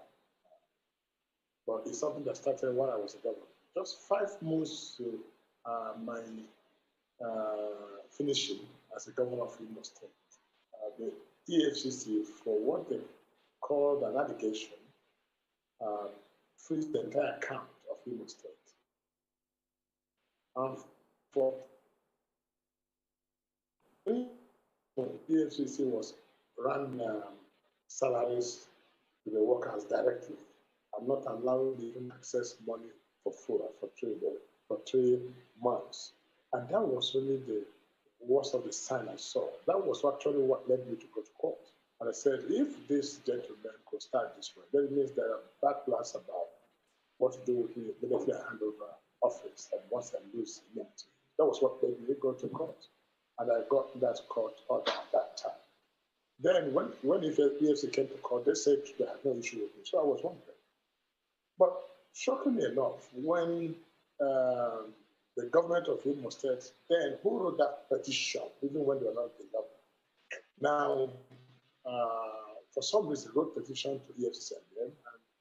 But it's something that started when I was a governor. Just 5 months to my finishing as a governor of Imo State, the EFCC, for what they called an allegation, freezed the entire account of Imo State. And for EFCC was run salaries to the workers directly. I'm not allowing them even access money for food for 3 months. And that was really the worst of the sign I saw. That was actually what led me to go to court. And I said, if this gentleman could start this way, then it means there are bad plans about what to do with me immediately I hand over office, and once I lose immunity. That was what made me go to court. And I got that court order at that time. Then when EFCC came to court, they said they had no issue with me. So I was wondering. But shockingly enough, when the government of Imo State, then who wrote that petition, even when they were not the government? Now, for some reason, wrote petition to EFCC and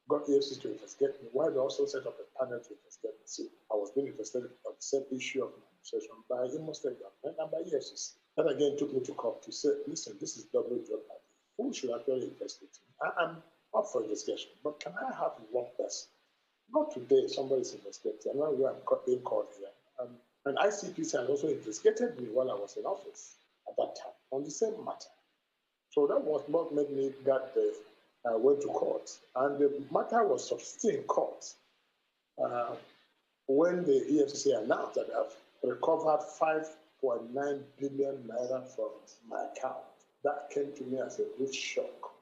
got EFCC to investigate me. Why they also set up a panel to investigate me? See, I was being investigated on the same issue of administration by Imo State government and by EFCC. That again took me to court to say, listen, this is double jeopardy. Who should actually investigate me? I'm up for investigation, but can I have one person? Not today, somebody is investigating. I'm not where I'm being called here. And ICPC had also investigated me while I was in office at that time on the same matter. So that was what made me went to court. And the matter was substituted in court when the EFCC announced that I've recovered 5.9 billion naira from my account. That came to me as a huge shock.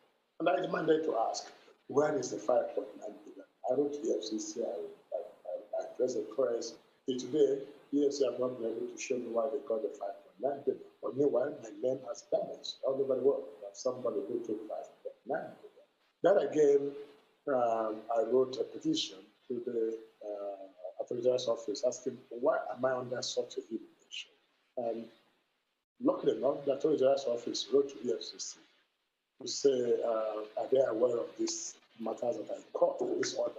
And I demanded to ask, where is the 5.9 billion? I wrote to the EFCC, I addressed the press. Today, EFCC have not been able to show me why they got the 5.9 billion. But meanwhile, my name has damaged all over the world. That somebody who took 5.9 billion. That again, I wrote a petition to the Attorney General's office asking, why am I under such a humiliation? And luckily enough, the Attorney General's office wrote to EFCC to say, are they aware of these matters that I caught in this order?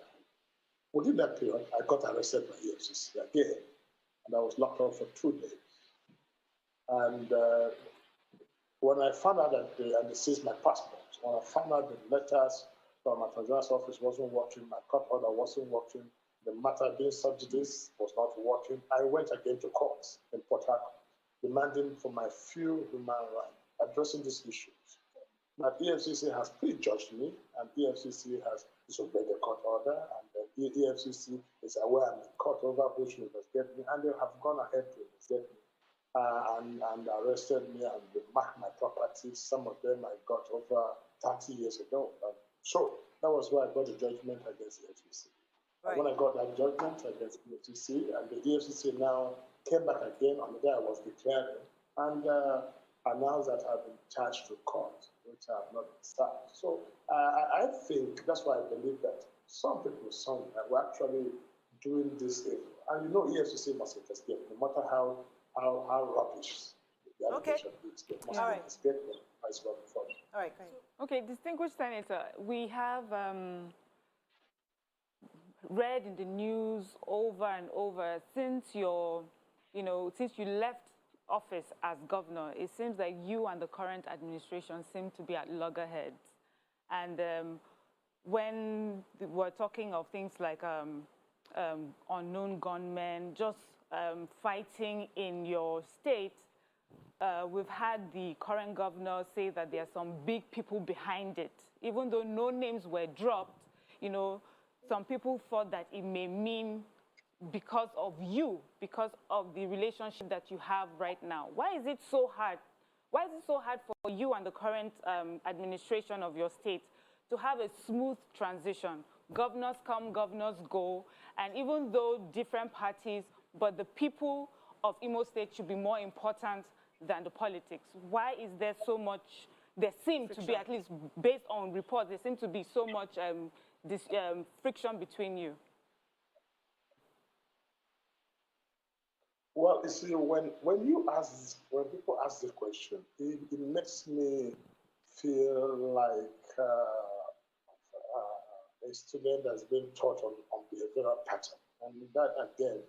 Within that period, I got arrested by EFCC again, and I was locked up for 2 days. And when I found out that they seized my passport, when I found out the letters from my Attorney General's office wasn't working, my court order wasn't working, the matter being subjudice was not working, I went again to court in Port Harcourt, demanding for my few human rights, addressing these issues. But EFCC has prejudged me, and EFCC has disobeyed the court order, and the EFCC is aware I'm in court over which to investigate me, and they have gone ahead to investigate me and arrested me and marked my properties. Some of them I got over 30 years ago. So that was why I got a judgment against the EFCC. Right. When I got that judgment against the EFCC, and the EFCC now came back again on the day I was declaring, and announced that I've been charged to court, which I have not been served. So I think that's why I believe that some people somewhere were actually doing this evil. And you know, EFCC must investigate, no matter how rubbish the allegation is. They must investigate them as well before. All right, great. Okay, distinguished senator, we have read in the news over and over since since you left office as governor, it seems like you and the current administration seem to be at loggerheads. And when we're talking of things like unknown gunmen, just fighting in your state, we've had the current governor say that there are some big people behind it. Even though no names were dropped, some people thought that it may mean because of you, because of the relationship that you have right now. Why is it so hard? Why is it so hard for you and the current administration of your state to have a smooth transition? Governors come, governors go, and even though different parties, but the people of Imo State should be more important than the politics. Why is there so much, there seems to be, at least based on reports, there seems to be so much friction between you? Well, you see, when people ask this question, it makes me feel like a student that's been taught on behavioral pattern. And that, again,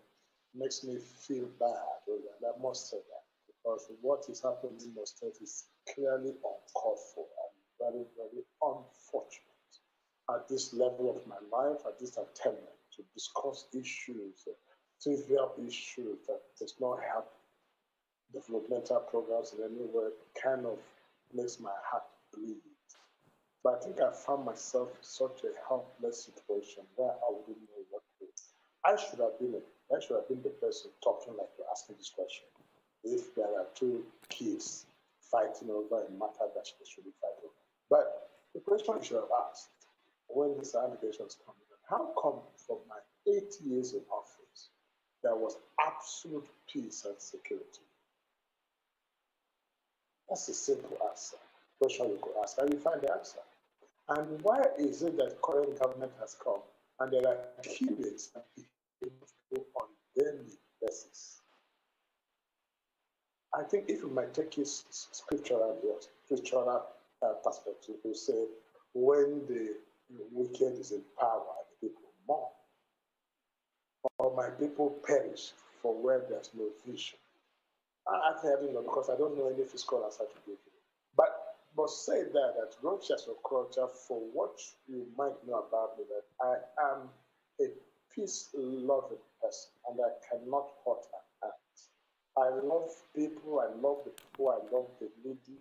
makes me feel bad. And I must say that, because what is happening in the state is clearly uncalled for and very, very unfortunate. At this level of my life, at this attempt to discuss issues, trivial issues that does not help developmental programs in any way, kind of makes my heart bleed. But I think I found myself in such a helpless situation where I wouldn't know what to do. I should have been the person talking like you're asking this question. If there are two kids fighting over a matter that they shouldn't fight over. But the question you should have asked when these allegations come in, How come from my 8 years in office, there was absolute peace and security? That's a simple answer. Question you could ask, and you find the answer. And why is it that current government has come and there are killings and people on daily basis? I think if you might take his scriptural perspective, you say, when the wicked is in power, the people mourn. Or my people perish for where there's no vision. I don't know, because I don't know any fiscal answer to give you. But must say that Rochas Okorocha, for what you might know about me, that I am a peace-loving person, and I cannot hurt an ant. I love people, I love the people, I love the needy.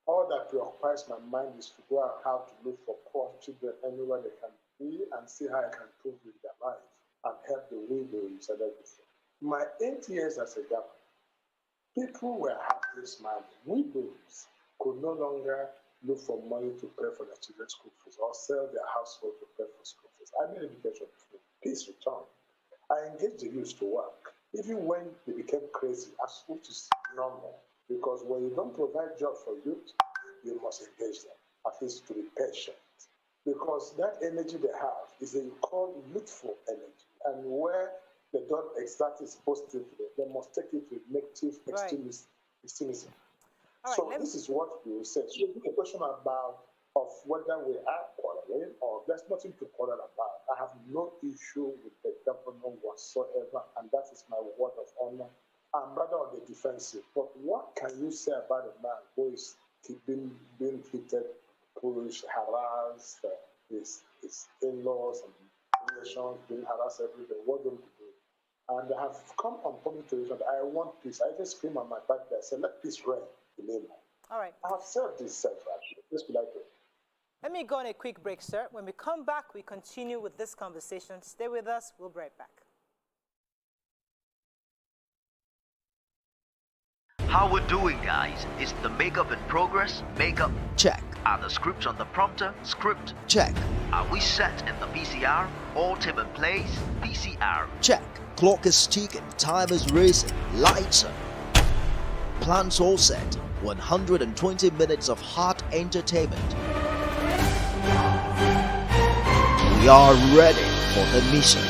All that preoccupies my mind is to go out how to look for poor children anywhere they can be and see how I can improve with their life and help the widows and everything. My 8 years as a governor, people were happy, smiling. Widows could no longer look for money to pay for their children's school fees or sell their household to pay for school fees. I made education free. Peace returned. I engaged the youth to work, even when they became crazy, which is normal. Because when you don't provide jobs for youth, you must engage them, at least to be patient. Because that energy they have is a called youthful energy. And where they don't exert it positively, they must take it with negative extremism. Right, so this is what we will say. So the question about whether we are quarreling or there's nothing to quarrel about. I have no issue with the government whatsoever, and that is my word of honor. I'm rather on the defensive. But what can you say about a man who is being treated, pushed, harassed, his in-laws and relations being harassed every day? What don't you do? And I have come on public television that I want peace. I just scream on my back there, I say, let peace reign in England. All right. I have said this several times. Just be like it. Let me go on a quick break, sir. When we come back, we continue with this conversation. Stay with us. We'll be right back. How we're doing, guys? Is the makeup in progress? Makeup check. Are the scripts on the prompter? Script check. Are we set in the VCR? All team in place? VCR check. Clock is ticking, time is racing, lights are. Plans all set. 120 minutes of hot entertainment. We are ready for the mission.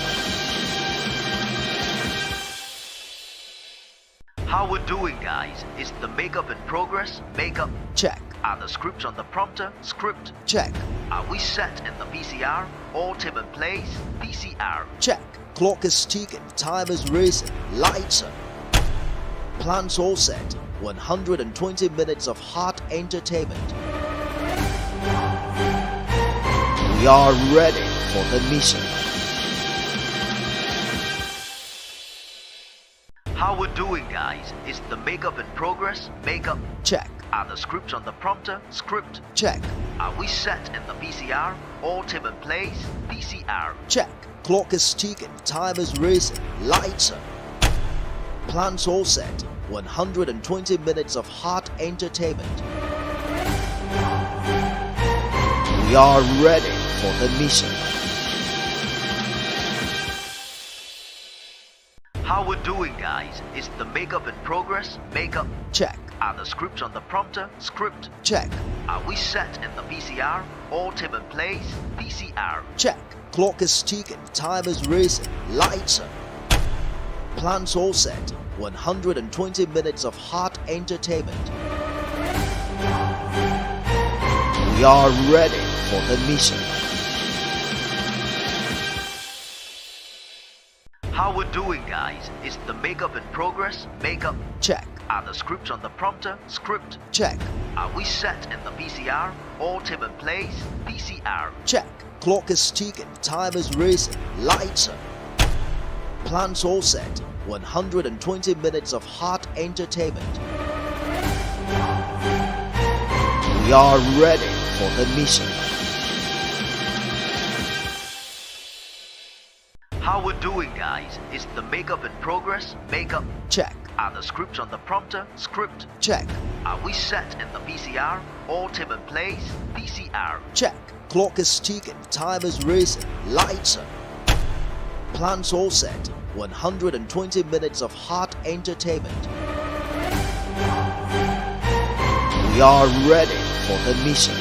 How we're doing, guys? Is the makeup in progress? Makeup check. Are the scripts on the prompter? Script check. Are we set in the VCR? All team in place? VCR check. Clock is ticking, time is racing, lights are. Plans all set. 120 minutes of hot entertainment. We are ready for the mission. How we're doing, guys? Is the makeup in progress? Makeup check. Are the scripts on the prompter? Script check. Are we set in the VCR? All team in place? VCR check. Clock is ticking, time is racing, lights are. Plans all set. 120 minutes of hot entertainment. We are ready for the mission. How we're doing, guys? Is the makeup in progress? Makeup check. Are the scripts on the prompter? Script check. Are we set in the VCR? All team in place? VCR check. Clock is ticking, time is racing, lights are. Plans all set. 120 minutes of hot entertainment. We are ready for the mission. How we're doing, guys? Is the makeup in progress? Makeup check. Are the scripts on the prompter? Script check. Are we set in the VCR? All team in place? VCR check. Clock is ticking, time is racing, lights are. Plans all set. 120 minutes of hot entertainment. We are ready for the mission. How we're doing, guys? Is the makeup in progress? Makeup check. Are the scripts on the prompter? Script check. Are we set in the VCR? All team in place? VCR check. Clock is ticking, time is racing, lights on. Plans all set, 120 minutes of hot entertainment. We are ready for the mission.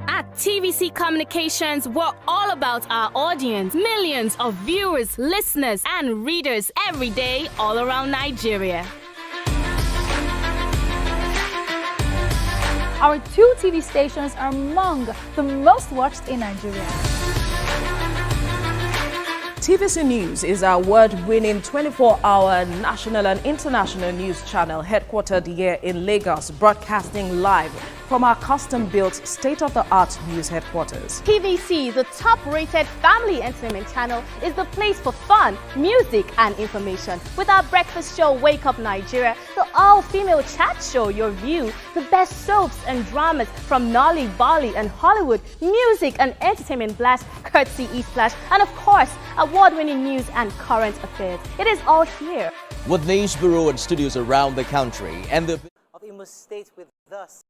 At TVC Communications, we're all about our audience. Millions of viewers, listeners, and readers every day all around Nigeria. Our 2 TV stations are among the most watched in Nigeria. TVC News is our award-winning 24-hour national and international news channel headquartered here in Lagos, broadcasting live from our custom-built state-of-the-art news headquarters. TVC, the top-rated family entertainment channel, is the place for fun, music, and information. With our breakfast show, Wake Up Nigeria, the all-female chat show, YourView, the best soaps and dramas from Nolly, Bali, and Hollywood, music and entertainment blast, courtesy E-Splash, and of course, award-winning news and current affairs. It is all here. With news bureau and studios around the country and the of Imo State with us,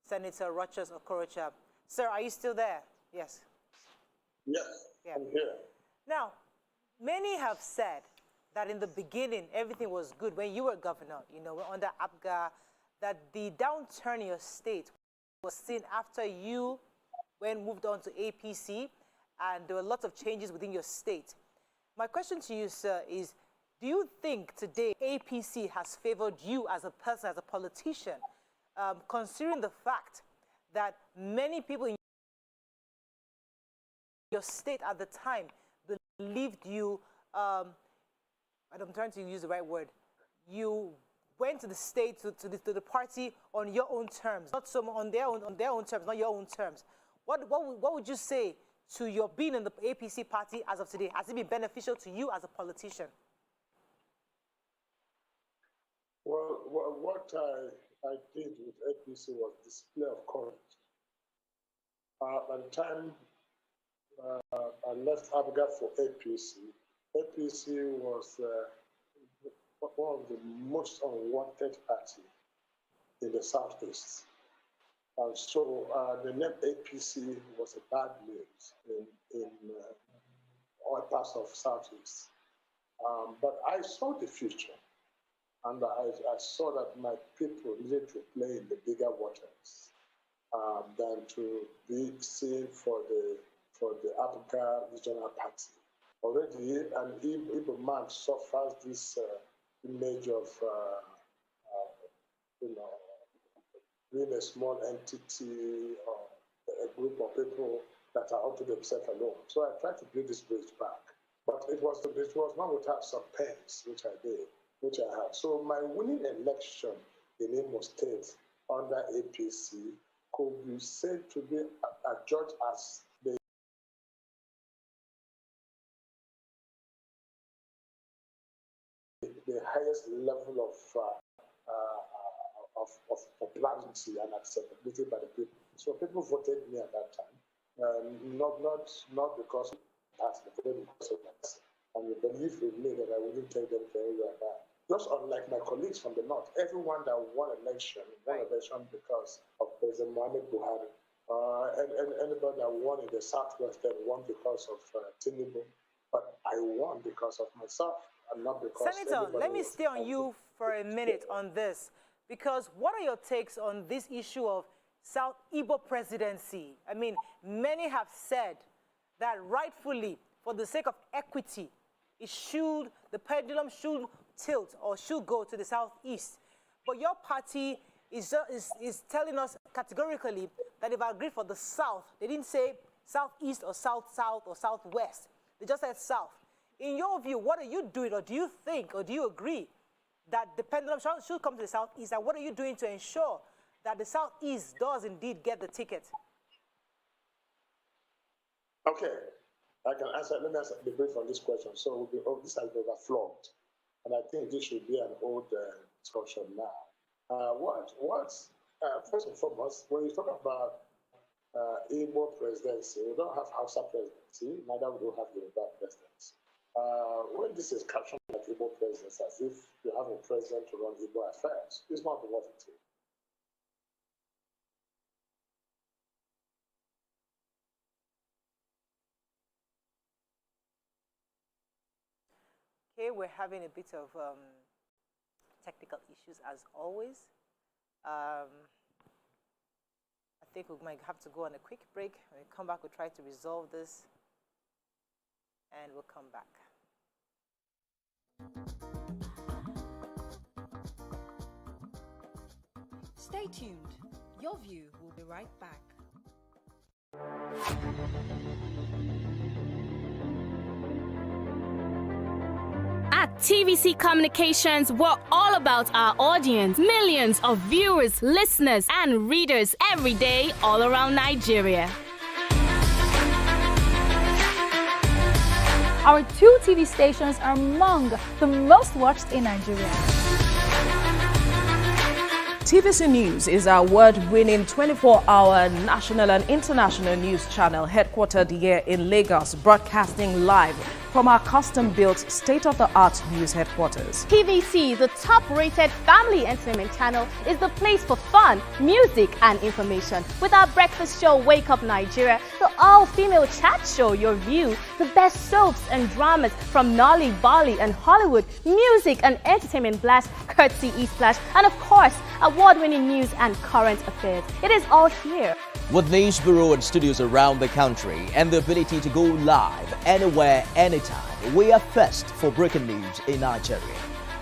Senator Rochas Okorocha. Sir, are you still there? Yes. Yes, Yeah. I'm here. Now, many have said that in the beginning, everything was good when you were governor, you know, under APGA, that the downturn in your state was seen after you moved on to APC, and there were lots of changes within your state. My question to you, sir, is do you think today APC has favored you as a person, as a politician, considering the fact that many people in your state at the time believed you, and I'm trying to use the right word, you went to the state, to the party on your own terms, not so on their own terms, not your own terms. What would you say to your being in the APC party as of today? Has it been beneficial to you as a politician? Well, what I did with APC was display of courage. At the time I left APGA for APC, APC was one of the most unwanted party in the Southeast. And so the name APC was a bad news in all parts of Southeast. But I saw the future. And I saw that my people needed to play in the bigger waters than to be seen for the Africa Regional Party. Already, an Igbo man suffers this image of being a small entity or a group of people that are out to themselves alone. So I tried to build this bridge back, but it was not without some pains, which I did. Which I had. So my winning election in Imo State under APC could be said to be adjudged as the the highest level of popularity and acceptability by the people. So people voted me at that time, not because of that, but because of that. And they believed in me that I wouldn't take them to anywhere back. Just unlike my colleagues from the north, everyone that won election because of President Mohamed Buhari. And anybody that won in the southwest then won because of Tinubu. But I won because of myself and not because Senator, let me stay on you for a minute on this. Because what are your takes on this issue of South Igbo presidency? I mean, many have said that rightfully, for the sake of equity, the pendulum should tilt or should go to the southeast. But your party is telling us categorically that they've agreed for the south. They didn't say southeast or south-south or southwest. They just said south. In your view, what are you doing, or do you think, or do you agree that the pendulum should come to the southeast? And what are you doing to ensure that the southeast does indeed get the ticket? Okay, I can answer. Let me answer the brief on this question. So this has been overflowed, and I think this should be an old discussion now. First and foremost, when you talk about Igbo presidency, we don't have Hausa presidency, neither we don't have Yoruba presidency. When this is captioned like Igbo presidency, as if you have a president to run Igbo affairs, it's not what it is. Okay, we're having a bit of technical issues as always. I think we might have to go on a quick break. When we come back, we'll try to resolve this, and we'll come back. Stay tuned. Your View will be right back. At TVC Communications, we're all about our audience. Millions of viewers, listeners, and readers every day all around Nigeria. Our 2 TV stations are among the most watched in Nigeria. TVC News is our award-winning 24-hour national and international news channel headquartered here in Lagos, broadcasting live from our custom-built state-of-the-art news headquarters. TVC, the top-rated family entertainment channel, is the place for fun, music, and information. With our breakfast show, Wake Up Nigeria, the all-female chat show, YourView, the best soaps and dramas from Nolly, Bali, and Hollywood, music and entertainment blast, courtesy E-Splash, and of course, award-winning news and current affairs. It is all here. With news bureau and studios around the country and the ability to go live anywhere, anytime, we are first for breaking news in Nigeria.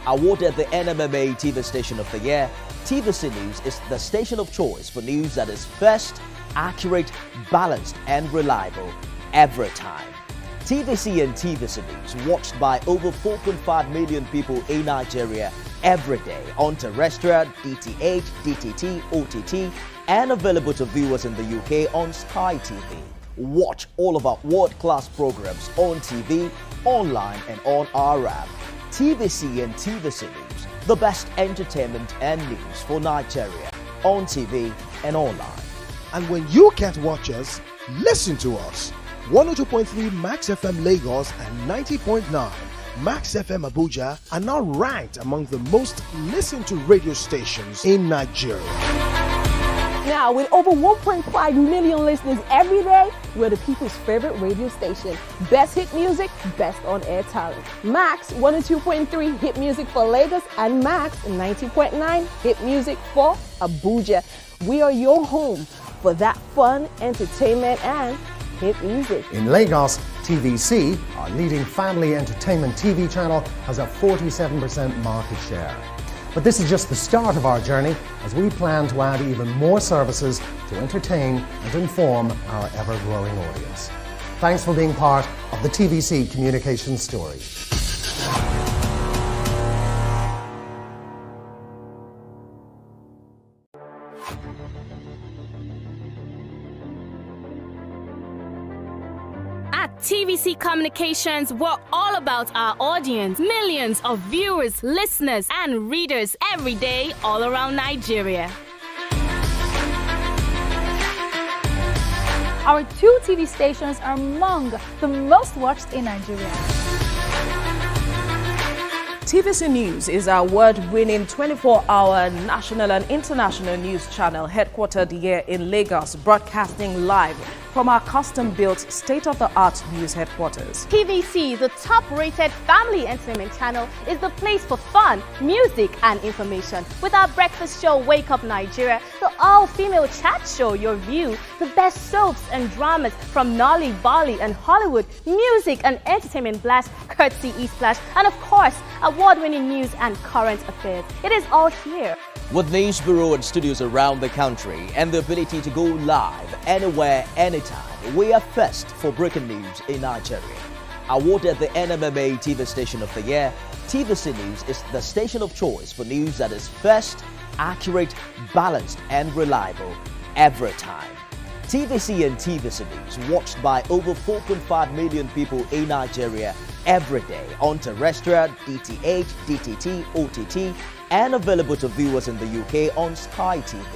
Awarded the NMMA TV Station of the Year, TVC News is the station of choice for news that is first, accurate, balanced, and reliable every time. TVC and TVC News watched by over 4.5 million people in Nigeria every day on terrestrial, DTH, DTT, OTT, and available to viewers in the UK on Sky TV. Watch all of our world-class programs on TV, online, and on our app. TVC and TVC News, the best entertainment and news for Nigeria, on TV and online. And when you can't watch us, listen to us. 102.3 Max FM Lagos and 90.9 Max FM Abuja are now ranked among the most listened to radio stations in Nigeria. Now, with over 1.5 million listeners every day, we're the people's favorite radio station. Best hit music, best on-air talent. Max 102.3 hit music for Lagos and Max 90.9 hit music for Abuja. We are your home for that fun, entertainment, and hit music. In Lagos, TVC, our leading family entertainment TV channel, has a 47% market share. But this is just the start of our journey, as we plan to add even more services to entertain and inform our ever-growing audience. Thanks for being part of the TVC communication story. At At TVC Communications, we're all about our audience. Millions of viewers, listeners, and readers every day all around Nigeria. Our 2 TV stations are among the most watched in Nigeria. TVC News is our award-winning 24-hour national and international news channel headquartered here in Lagos, broadcasting live from our custom-built state-of-the-art news headquarters. TVC, the top-rated family entertainment channel, is the place for fun, music, and information. With our breakfast show, Wake Up Nigeria, the all-female chat show, Your View, the best soaps and dramas from Nolly, Bali, and Hollywood, music and entertainment blast, courtesy E-Splash, and of course, award-winning news and current affairs. It is all here. With news bureau and studios around the country and the ability to go live anywhere, anytime, we are first for breaking news in Nigeria. Awarded the NMMA TV Station of the Year, TVC News is the station of choice for news that is first, accurate, balanced, and reliable every time. TVC and TVC News watched by over 4.5 million people in Nigeria every day on terrestrial, DTH, DTT, OTT, and available to viewers in the UK on Sky TV.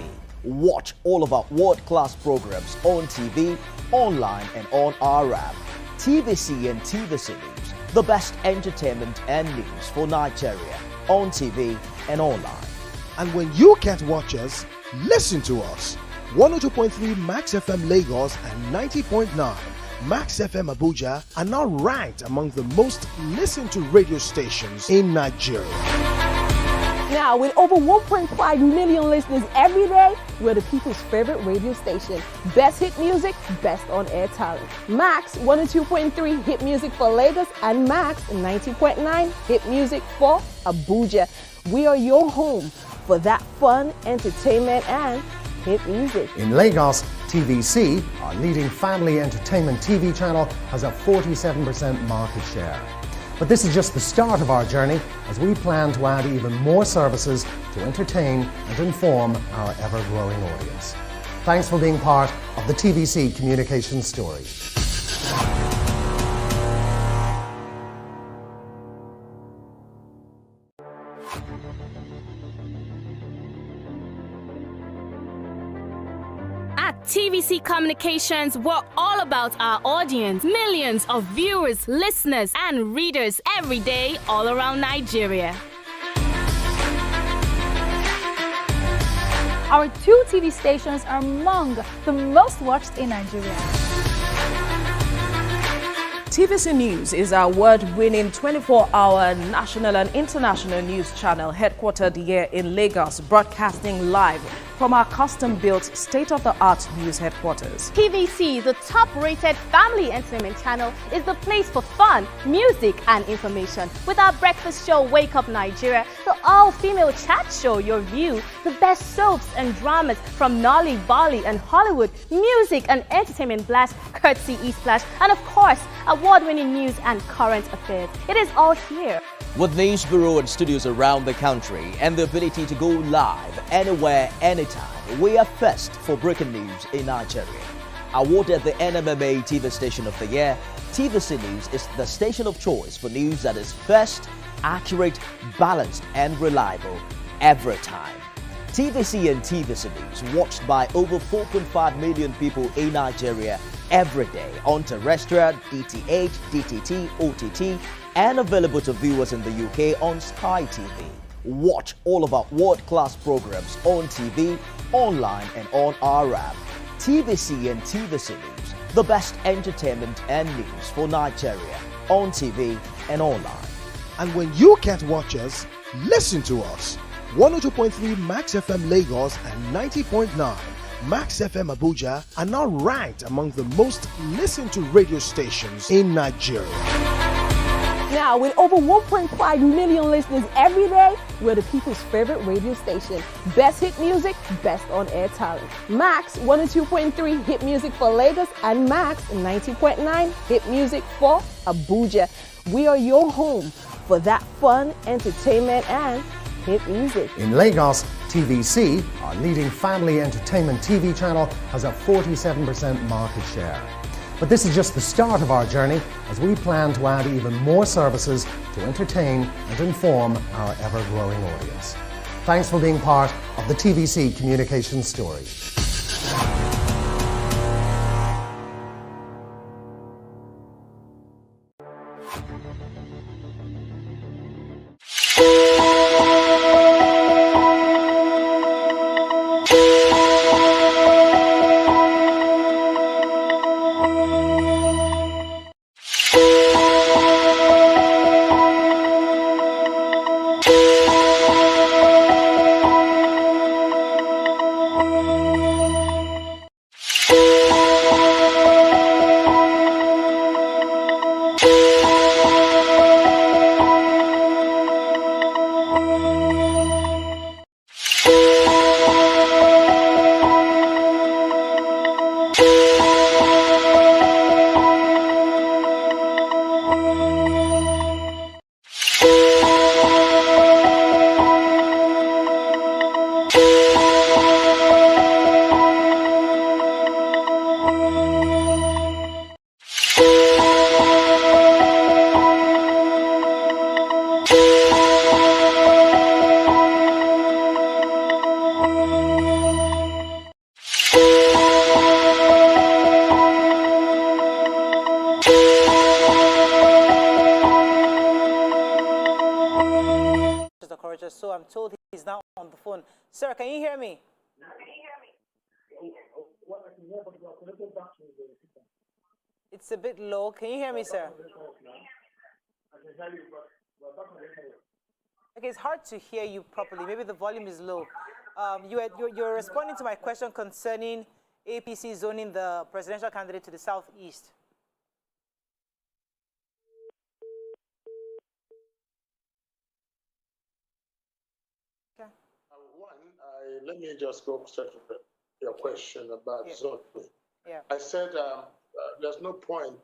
Watch all of our world-class programs on TV, online, and on our app. TVC and TVC News, the best entertainment and news for Nigeria on TV and online. And when you can't watch us, listen to us. 102.3 Max FM Lagos and 90.9 Max FM Abuja are now ranked among the most listened to radio stations in Nigeria. Now, with over 1.5 million listeners every day, we're the people's favorite radio station. Best hit music, best on-air talent. Max 102.3 hit music for Lagos and Max 90.9 hit music for Abuja. We are your home for that fun, entertainment, and hit music. In Lagos, TVC, our leading family entertainment TV channel, has a 47% market share. But this is just the start of our journey, as we plan to add even more services to entertain and inform our ever-growing audience. Thanks for being part of the TVC communication story. At TVC Communications, we're all about our audience. Millions of viewers, listeners, and readers every day all around Nigeria. Our 2 TV stations are among the most watched in Nigeria. TVC News is our award-winning 24-hour national and international news channel headquartered here in Lagos, broadcasting live from our custom-built state-of-the-art news headquarters. TVC, the top-rated family entertainment channel, is the place for fun, music, and information. With our breakfast show, Wake Up Nigeria, the all-female chat show, Your View, the best soaps and dramas from Nolly, Bali, and Hollywood, music and entertainment blast, courtesy E-Splash, and of course, award-winning news and current affairs. It is all here. With news bureau and studios around the country and the ability to go live anywhere, anytime, we are first for breaking news in Nigeria. Awarded the NMMA TV Station of the Year, TVC News is the station of choice for news that is first, accurate, balanced, and reliable every time. TVC and TVC News watched by over 4.5 million people in Nigeria every day on terrestrial, DTH, DTT, OTT, and available to viewers in the UK on Sky TV. Watch all of our world-class programs on TV, online, and on our app. TVC and TVC News, the best entertainment and news for Nigeria on TV and online. And when you can't watch us, listen to us. 102.3 Max FM Lagos and 90.9 Max FM Abuja are now ranked among the most listened to radio stations in Nigeria. Now, with over 1.5 million listeners every day, we're the people's favorite radio station. Best hit music, best on-air talent. Max 102.3 hit music for Lagos and Max 90.9 hit music for Abuja. We are your home for that fun, entertainment, and hit music. In Lagos, TVC, our leading family entertainment TV channel, has a 47% market share. But this is just the start of our journey as we plan to add even more services to entertain and inform our ever-growing audience. Thanks for being part of the TVC Communications story. Okorocha, so I'm told he's now on the phone. Sir, can you hear me? It's a bit low. Can you hear me, sir? Okay, it's hard to hear you properly. Maybe the volume is low. You're responding to my question concerning APC zoning the presidential candidate to the southeast. Let me just go straight to your question about zoning. Yeah. I said there's no point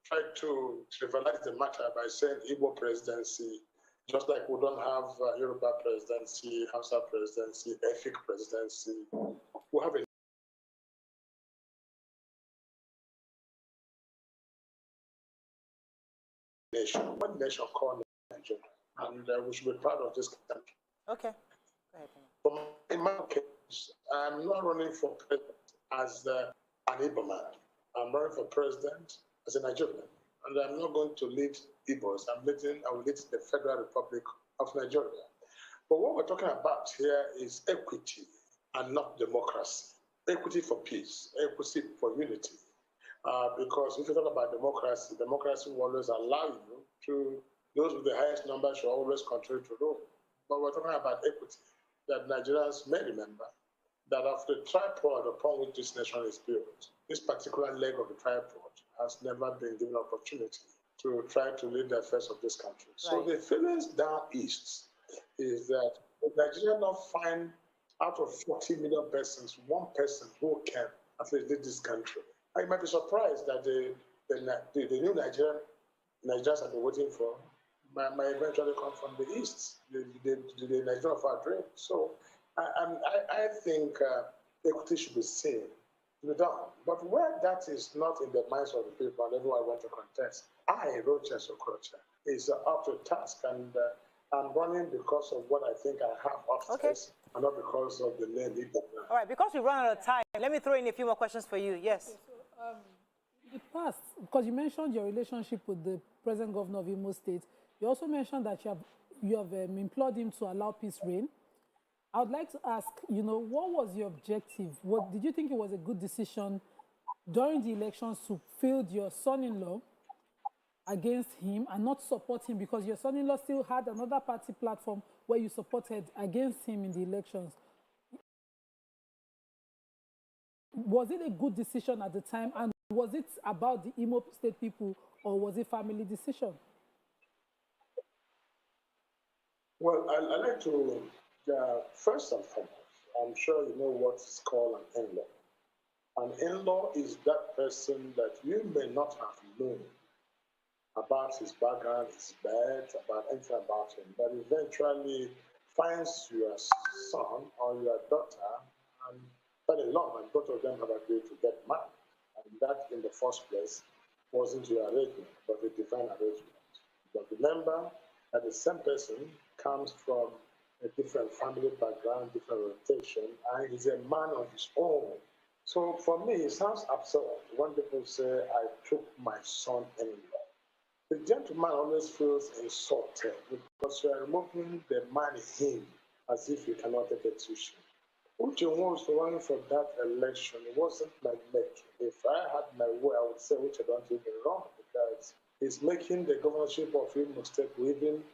trying to trivialize the matter by saying Igbo presidency, just like we don't have Yoruba presidency, Hausa presidency, Efik presidency. We have a nation, one nation called Nigeria, and we should be proud of this country. Okay. Go ahead. In my case, I'm not running for president as an Igbo man. I'm running for president as a Nigerian, and I'm not going to lead Igbos. I will lead the Federal Republic of Nigeria. But what we're talking about here is equity and not democracy. Equity for peace, equity for unity. Because if you talk about democracy, democracy will always allow you to, those with the highest numbers should always continue to rule. But we're talking about equity, that Nigerians may remember that after the tripod upon which this nation is built, this particular leg of the tripod has never been given opportunity to try to lead the affairs of this country. Right. So the feelings down east is that Nigeria not find out of 40 million persons, one person who can at least lead this country. I might be surprised that the new Nigerians have been waiting for might eventually come from the east, the Nigeria of our dream. So I think equity should be seen, to be done. But where that is not in the minds of the people and everyone want to contest, Rochas Okorocha, is up to task, and I'm running because of what I think I have upstairs, and not because of the name. All right, because we run out of time, let me throw in a few more questions for you. Yes. Okay, so, in the past, because you mentioned your relationship with the present governor of Imo State, you also mentioned that you have implored him to allow peace reign. I would like to ask, what was your objective? Did you think it was a good decision during the elections to field your son-in-law against him and not support him, because your son-in-law still had another party platform where you supported against him in the elections? Was it a good decision at the time, and was it about the Imo State people, or was it family decision? Well, I like to, first and foremost, I'm sure you know what is called an in-law. An in-law is that person that you may not have known about his background, his birth, about anything about him, but eventually finds your son or your daughter and fell in love, and both of them have agreed to get married. And that, in the first place, wasn't your arrangement, but a divine arrangement. But remember that the same person comes from a different family background, different orientation, and he's a man on his own. So for me, it sounds absurd when people say, I took my son-in-law. The gentleman always feels insulted because you are removing the man in him as if you cannot take a tuition. Uche was running for that election. It wasn't my making. If I had my way, I would say Uche don't do me wrong because he's making the governorship of Imo State will even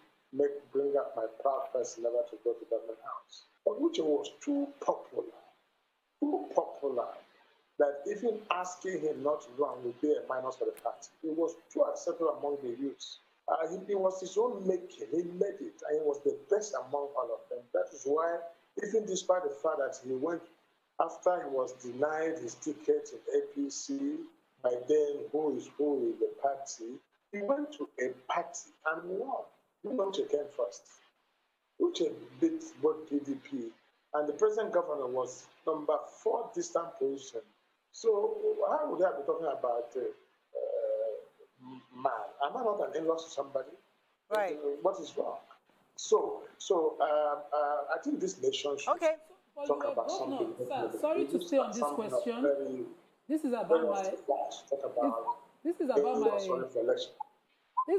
bring up my proud person never to go to government house. But Uche was too popular that even asking him not to run would be a minus for the party. It was too acceptable among the youths. It was his own making. He made it, and he was the best among all of them. That is why, even despite the fact that he went, after he was denied his ticket in APC, by then who is the party, he went to a party and won. You know, Uche came first. Uche beat both PDP, and the present governor was number 4 distant position. So how would I be talking about man? Am I not an in-law to somebody? Right. What is wrong? So I think this nation should talk about something. Sir, sorry to stay on this question. This is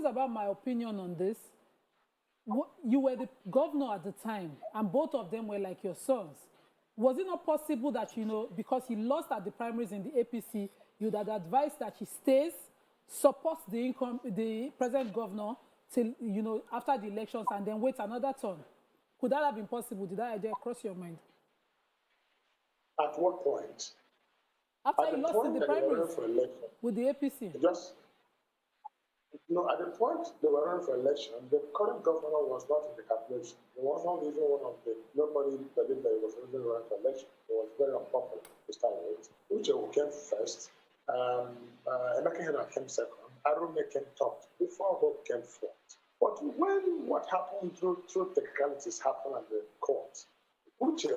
about my opinion on this. You were the governor at the time, and both of them were like your sons. Was it not possible that, because he lost at the primaries in the APC, you'd have advised that he stays, supports the present governor till, after the elections and then wait another turn? Could that have been possible? Did that idea cross your mind? At what point? After he lost in the primaries with the APC? No, at the point they were running for election, the current governor was not in the calculation. He was not even one of the, nobody believed that he was even running for election. He was very unpopular to start with. Uche came first, Emeka Hena came second, Arume came third, before Hope came fourth. But when what happened through technicalities happened at the court, Uche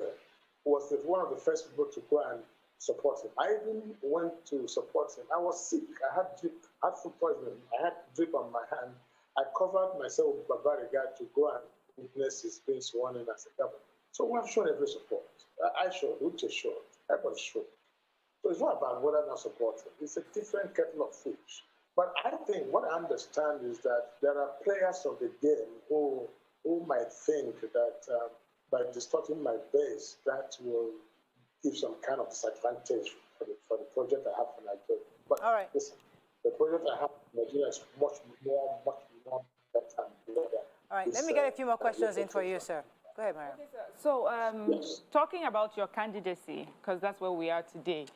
was one of the first people to go and support him. I even went to support him. I was sick. I had food poisoning. I had drip on my hand. I covered myself with Babariga to go and witness his being sworn in as a governor. So we have shown every support. I showed, Uche showed, everybody showed. So it's not about whether or not supporting. It's a different kettle of fish. But I think what I understand is that there are players of the game who might think that by distorting my base, that will give some kind of disadvantage for the project I have for Nigeria. But listen, the project I have for Nigeria is much more better than the other. All right, let me get a few more questions in for you, sir. Go ahead, Mariam. Okay, so talking about your candidacy, because that's where we are today,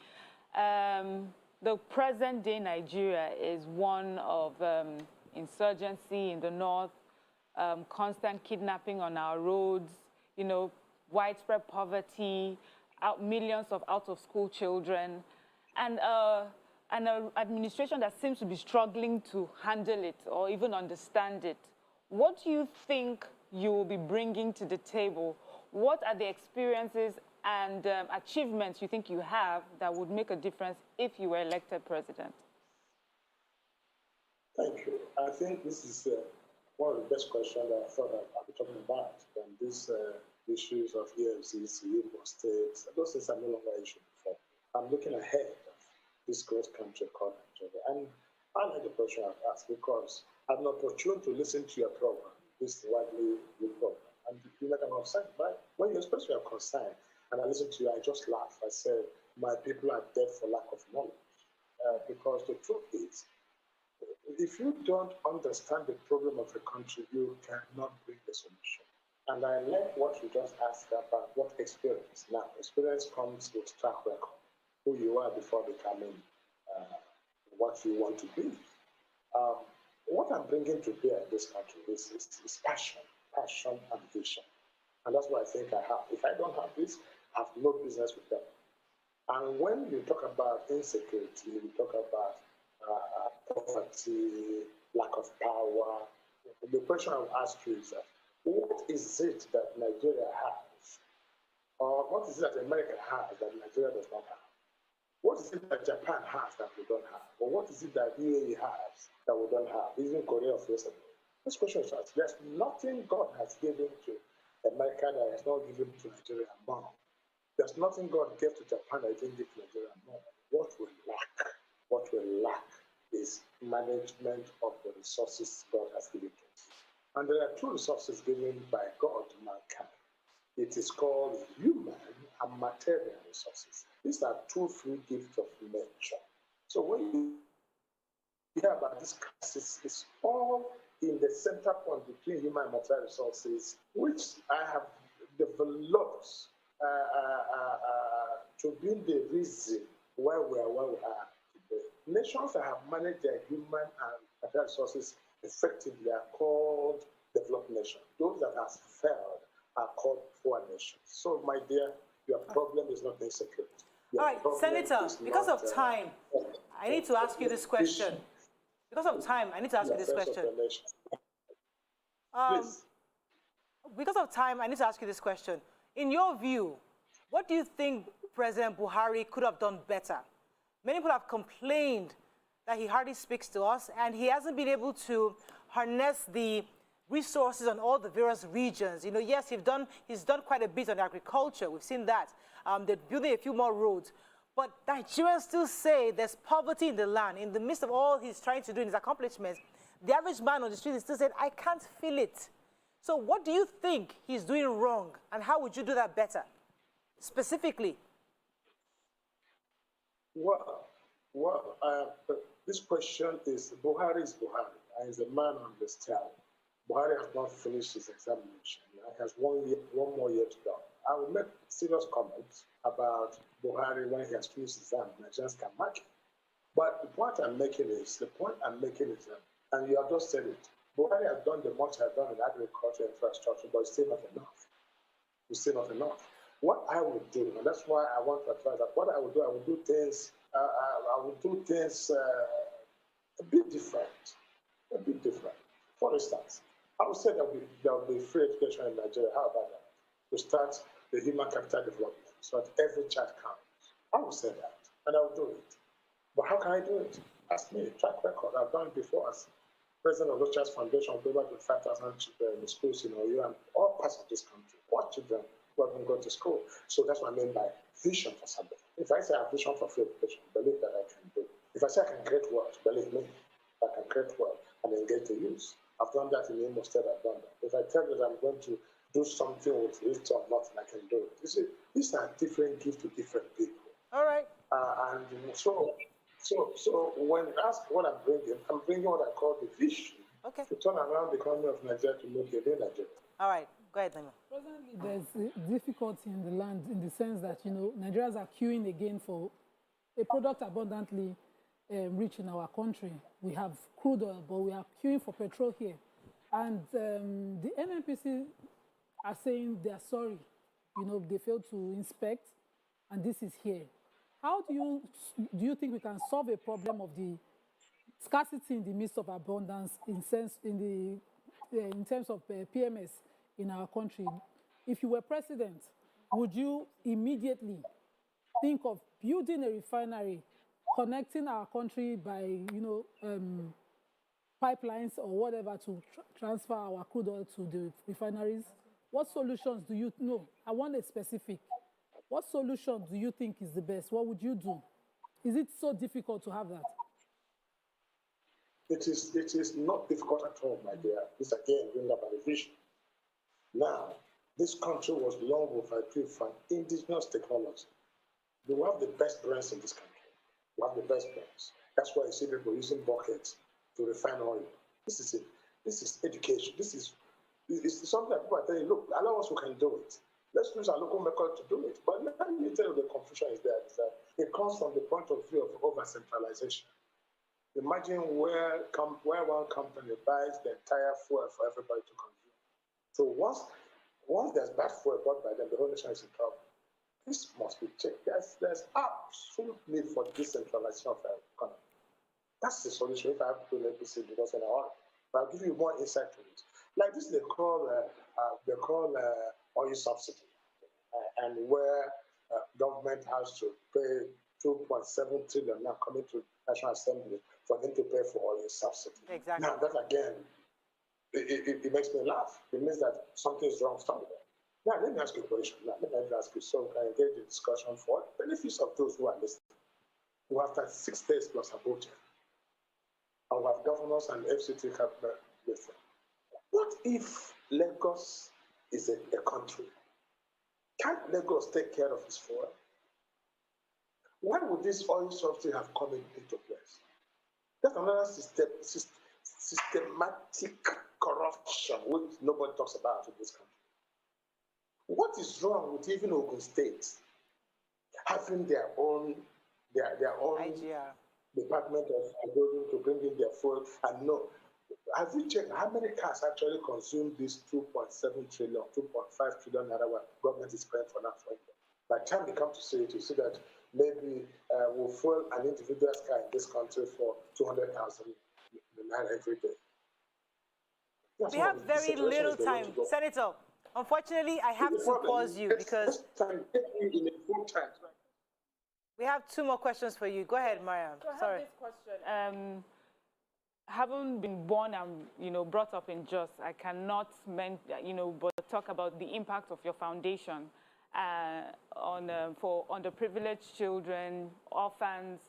the present-day Nigeria is one of insurgency in the north, constant kidnapping on our roads, widespread poverty, millions of out-of-school children, and an administration that seems to be struggling to handle it or even understand it. What do you think you will be bringing to the table? What are the experiences and achievements you think you have that would make a difference if you were elected president? Thank you. I think this is one of the best questions that I thought I'd be talking about. And these issues of EFCC, Imo State, those things are no longer issues before. I'm looking ahead of this great country called Nigeria. And I like the question I've asked because I'm an opportunity to listen to your program, this widely good program. And you feel like I'm concerned, right? When you express your concern and I listen to you, I just laugh. I say, my people are dead for lack of knowledge. Because the truth is, if you don't understand the problem of a country, you cannot bring the solution. And I like what you just asked about what experience. Now, experience comes with track record, who you are before becoming what you want to be. What I'm bringing to bear in this country is passion and vision. And that's what I think I have. If I don't have this, I have no business with them. And when you talk about insecurity, you talk about poverty, lack of power, the question I will ask you is that, what is it that Nigeria has? Or what is it that America has that Nigeria does not have? What is it that Japan has that we don't have? Or what is it that UAE has that we don't have? Even Korea of yesterday. This question is asked. There's nothing God has given to America that has not given to Nigeria and more. There's nothing God gave to Japan that didn't give to Nigeria and more. What we lack is management of the resources God has given to us. And there are two resources given by God to mankind. It is called human and material resources. These are two free gifts of nature. So when you hear about this crisis, it's all in the center point between human and material resources, which I have developed to be the reason why we are where we are today. Nations that have managed their human and material resources effectively are called developed nations. Those that have failed are called poor nations. So, my dear, your problem is not insecurity. All right, Senator, because of time, I need to ask you this question. Because of time, I need to ask you this question. Because of time, I need to ask you this question. In your view, what do you think President Buhari could have done better? Many people have complained that he hardly speaks to us, and he hasn't been able to harness the resources on all the various regions. You know, yes, he's done quite a bit on agriculture. We've seen that. They're building a few more roads. But Nigerians still say there's poverty in the land. In the midst of all he's trying to do in his accomplishments, the average man on the street is still saying, I can't feel it. So what do you think he's doing wrong, and how would you do that better, specifically? This question is, Buhari is Buhari, and he's a man on the style. Buhari has not finished his examination. He has one more year to go. I will make serious comments about Buhari when he has finished his exam. Nigerians can mark it. But the point I'm making is, and you have just said it, Buhari has done the much has done in agriculture infrastructure, but it's still not enough. It's still not enough. What I would do, and that's why I want to advise that what I would do things a bit different. For instance, I would say that there will be free education in Nigeria. How about that? To start the human capital development so that every child counts. I will say that, and I will do it. But how can I do it? Ask me, track record. I've done it before as president of Rochas Foundation, with over 25,000 children in the schools in Oyo and all parts of this country. Poor children who haven't gone to school. So that's what I mean by vision for something. If I say I have vision for free education, believe that I can do it. If I say I can create wealth, believe me, I can create wealth and engage the youth. I've done that in Imo State, I've done that. If I tell you that I'm going to do something with it or nothing, I can do it. You see, these are different gifts to different people. All right. And so when you ask what I'm bringing what I call the vision to turn around the economy of Nigeria to make it in Nigeria. All right, go ahead, Nima. Presently, there's difficulty in the land in the sense that, Nigerians are queuing again for a product abundantly rich in our country. We have crude oil, but we are queuing for petrol here. And the NNPC are saying they are sorry. They failed to inspect, and this is here. How do you think we can solve a problem of the scarcity in the midst of abundance in terms of PMS in our country? If you were president, would you immediately think of building a refinery, connecting our country by pipelines or whatever to transfer our crude oil to the refineries? What solutions do you know? I want a specific. What solution do you think is the best? What would you do? Is it so difficult to have that? It is not difficult at all, my dear. This again brings up a vision. Now, this country was long overdue for indigenous technology. We have the best brains in this country. We have the best brains. That's why you see people using buckets to refine oil. This is it. This is education. This is something that people are telling you, look, allow us who can do it. Let's use our local method to do it. But let me tell you the confusion is that it comes from the point of view of over-centralization. Imagine where one company buys the entire fuel for everybody to consume. So once there's bad fuel bought by them, the whole nation is in trouble. This must be checked. There's absolute need for decentralization of our economy. That's the solution. If I have to let this in because in a while, but I'll give you more insight to it. Like this, they call oil subsidy, and where government has to pay 2.7 trillion now coming to National Assembly for them to pay for all the subsidy. Exactly. Now that again, it makes me laugh. It means that something is wrong somewhere. Now let me ask you a question. Now let me ask you so we can engage in discussion for the benefits of those who are listening. We have 36 states plus Abuja. And we have governors and FCT have listen. What if Lagos is a country? Can't Lagos take care of its fuel? Why would this oil subsidy have come into place? That's another systematic corruption which nobody talks about in this country. What is wrong with even Ogun State having their own IGR department of to bring in their fuel? And no, have you checked how many cars actually consume this 2.7 trillion, 2.5 trillion naira what government is paying for now for India? By the time they come to see it, you see that maybe we'll fuel an individual's car in this country for 200,000 naira every day. We have very little time. Senator, unfortunately, I have to pause you because we have 2 more questions for you. Go ahead, Mariam. So I Sorry. have this question. Having been born and brought up in Jos, I cannot but talk about the impact of your foundation on for underprivileged children, orphans.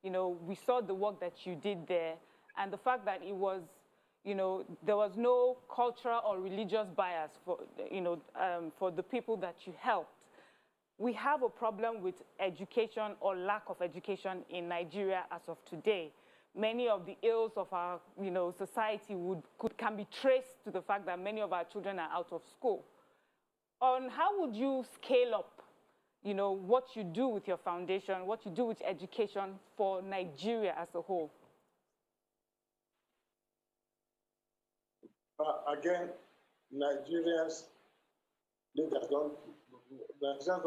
We saw the work that you did there, and the fact that it was, there was no cultural or religious bias for the people that you helped. We have a problem with education or lack of education in Nigeria as of today. Many of the ills of our society can be traced to the fact that many of our children are out of school. How would you scale up what you do with your foundation, what you do with education for Nigeria as a whole? Again, Nigerians don't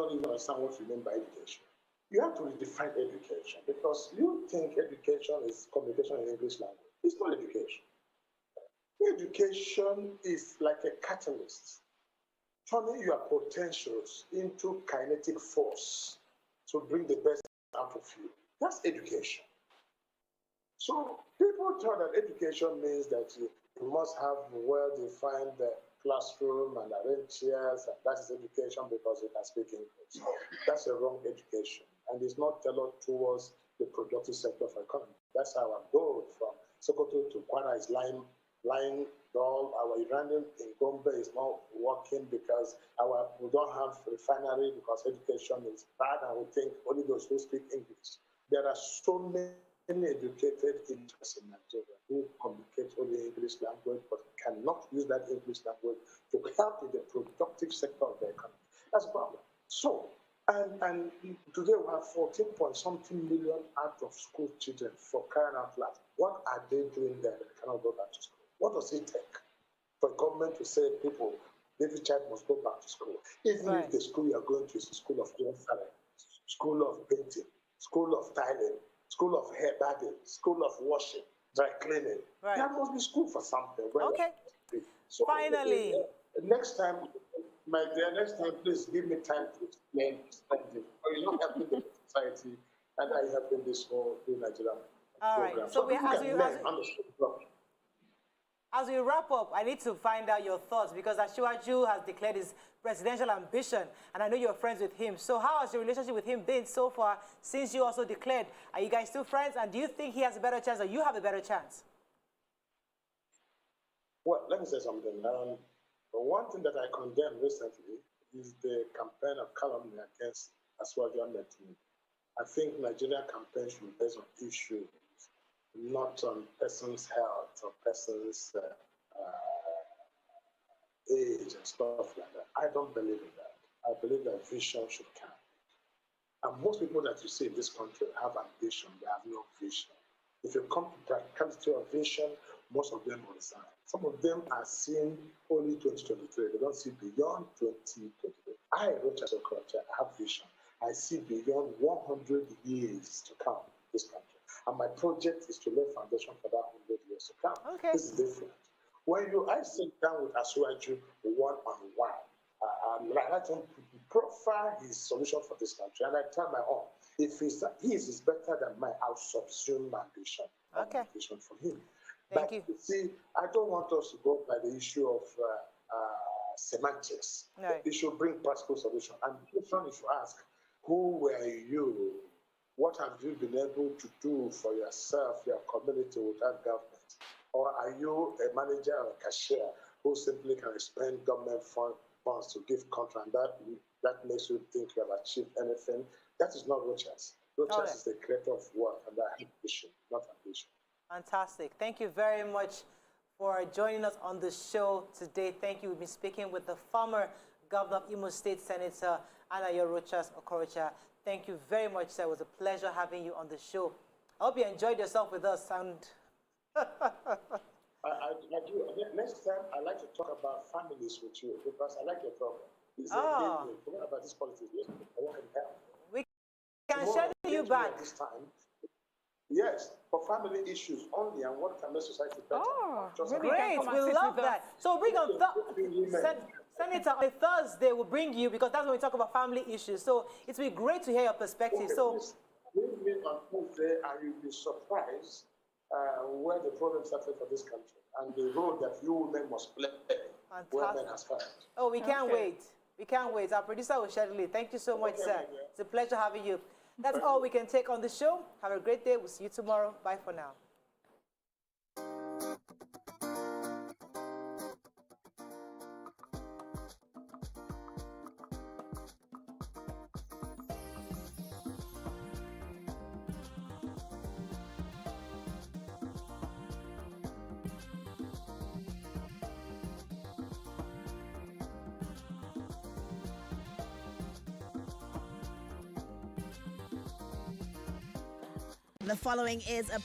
even understand what you mean by education. You have to redefine education because you think education is communication in English language. It's not education. Education is like a catalyst, turning your potentials into kinetic force to bring the best out of you. That's education. So people thought that education means that you must have well-defined classroom and arrange chairs, and that is education because you can speak English. That's a wrong education, and it's not tailored towards the productive sector of economy. That's our goal from Sokoto to Kwara is lying dull. Our uranium in Gombe is not working because we don't have refinery because education is bad, and we think only those who speak English. There are so many educated interests in Nigeria who communicate only English language but cannot use that English language to help in the productive sector of the economy. That's a problem. So, and today we have 14-point-something million out of school children for crying out loud. What are they doing there that cannot go back to school? What does it take for government to say people, every child must go back to school? Even if the school you are going to is a school of clothing, school of painting, school of tiling, school of hair bagging, school of washing, dry cleaning. Right. There must be school for something. Okay. So finally. Next time, my dear, please give me time to explain it. You're not helping the society, and I helping this whole Nigerian program. Right. So as we wrap up, I need to find out your thoughts because Asiwaju has declared his presidential ambition, and I know you're friends with him. So how has your relationship with him been so far since you also declared? Are you guys still friends, and do you think he has a better chance or you have a better chance? Well, let me say something. One thing that I condemned recently is the campaign of calumny against Asiwaju Ahmed. I think Nigerian campaign should be based on issues, not on person's health or person's age and stuff like that. I don't believe in that. I believe that vision should count. And most people that you see in this country have ambition, they have no vision. If you come to practicality of vision, most of them will resign. Some of them are seeing only 2023. They don't see beyond 2023. I, Rochas Okorocha, I have vision. I see beyond 100 years to come in this country. And my project is to lay foundation for that 100 years to come. Okay. This is different. When I sit down with Asiwaju one-on-one, I like to profile his solution for this country, and I tell my own. If his is better than mine, I'll subsume my vision. Okay. Vision for him. Thank But you. See, I don't want us to go by the issue of semantics. Right. We should bring practical solution. And the question is to ask, who were you? What have you been able to do for yourself, your community without government? Or are you a manager or a cashier who simply can spend government funds to give contract, and that makes you think you have achieved anything? That is not Rochas. Rochas is the creator of work, and that ambition, not ambition. Fantastic. Thank you very much for joining us on the show today. Thank you. We've been speaking with the former Governor of Imo State, Senator Rochas Okorocha. Thank you very much, sir. It was a pleasure having you on the show. I hope you enjoyed yourself with us. And I do. Next time, I'd like to talk about families with you because I like your program. Forget about this politics. I want to help. We can schedule you back. This time. Yes, for family issues only and what can make society better. Great, we love that. So bring on Senator, on Thursday we'll bring you because that's when we talk about family issues. So it will be great to hear your perspective. Okay, so bring me on Thursday and you'll be surprised where the problems are for this country and the role that you women must play where men aspire. Oh, we can't wait. We can't wait. Our producer will schedule it. Thank you so much, sir. It's a pleasure having you. That's all we can take on the show. Have a great day. We'll see you tomorrow. Bye for now. The following is a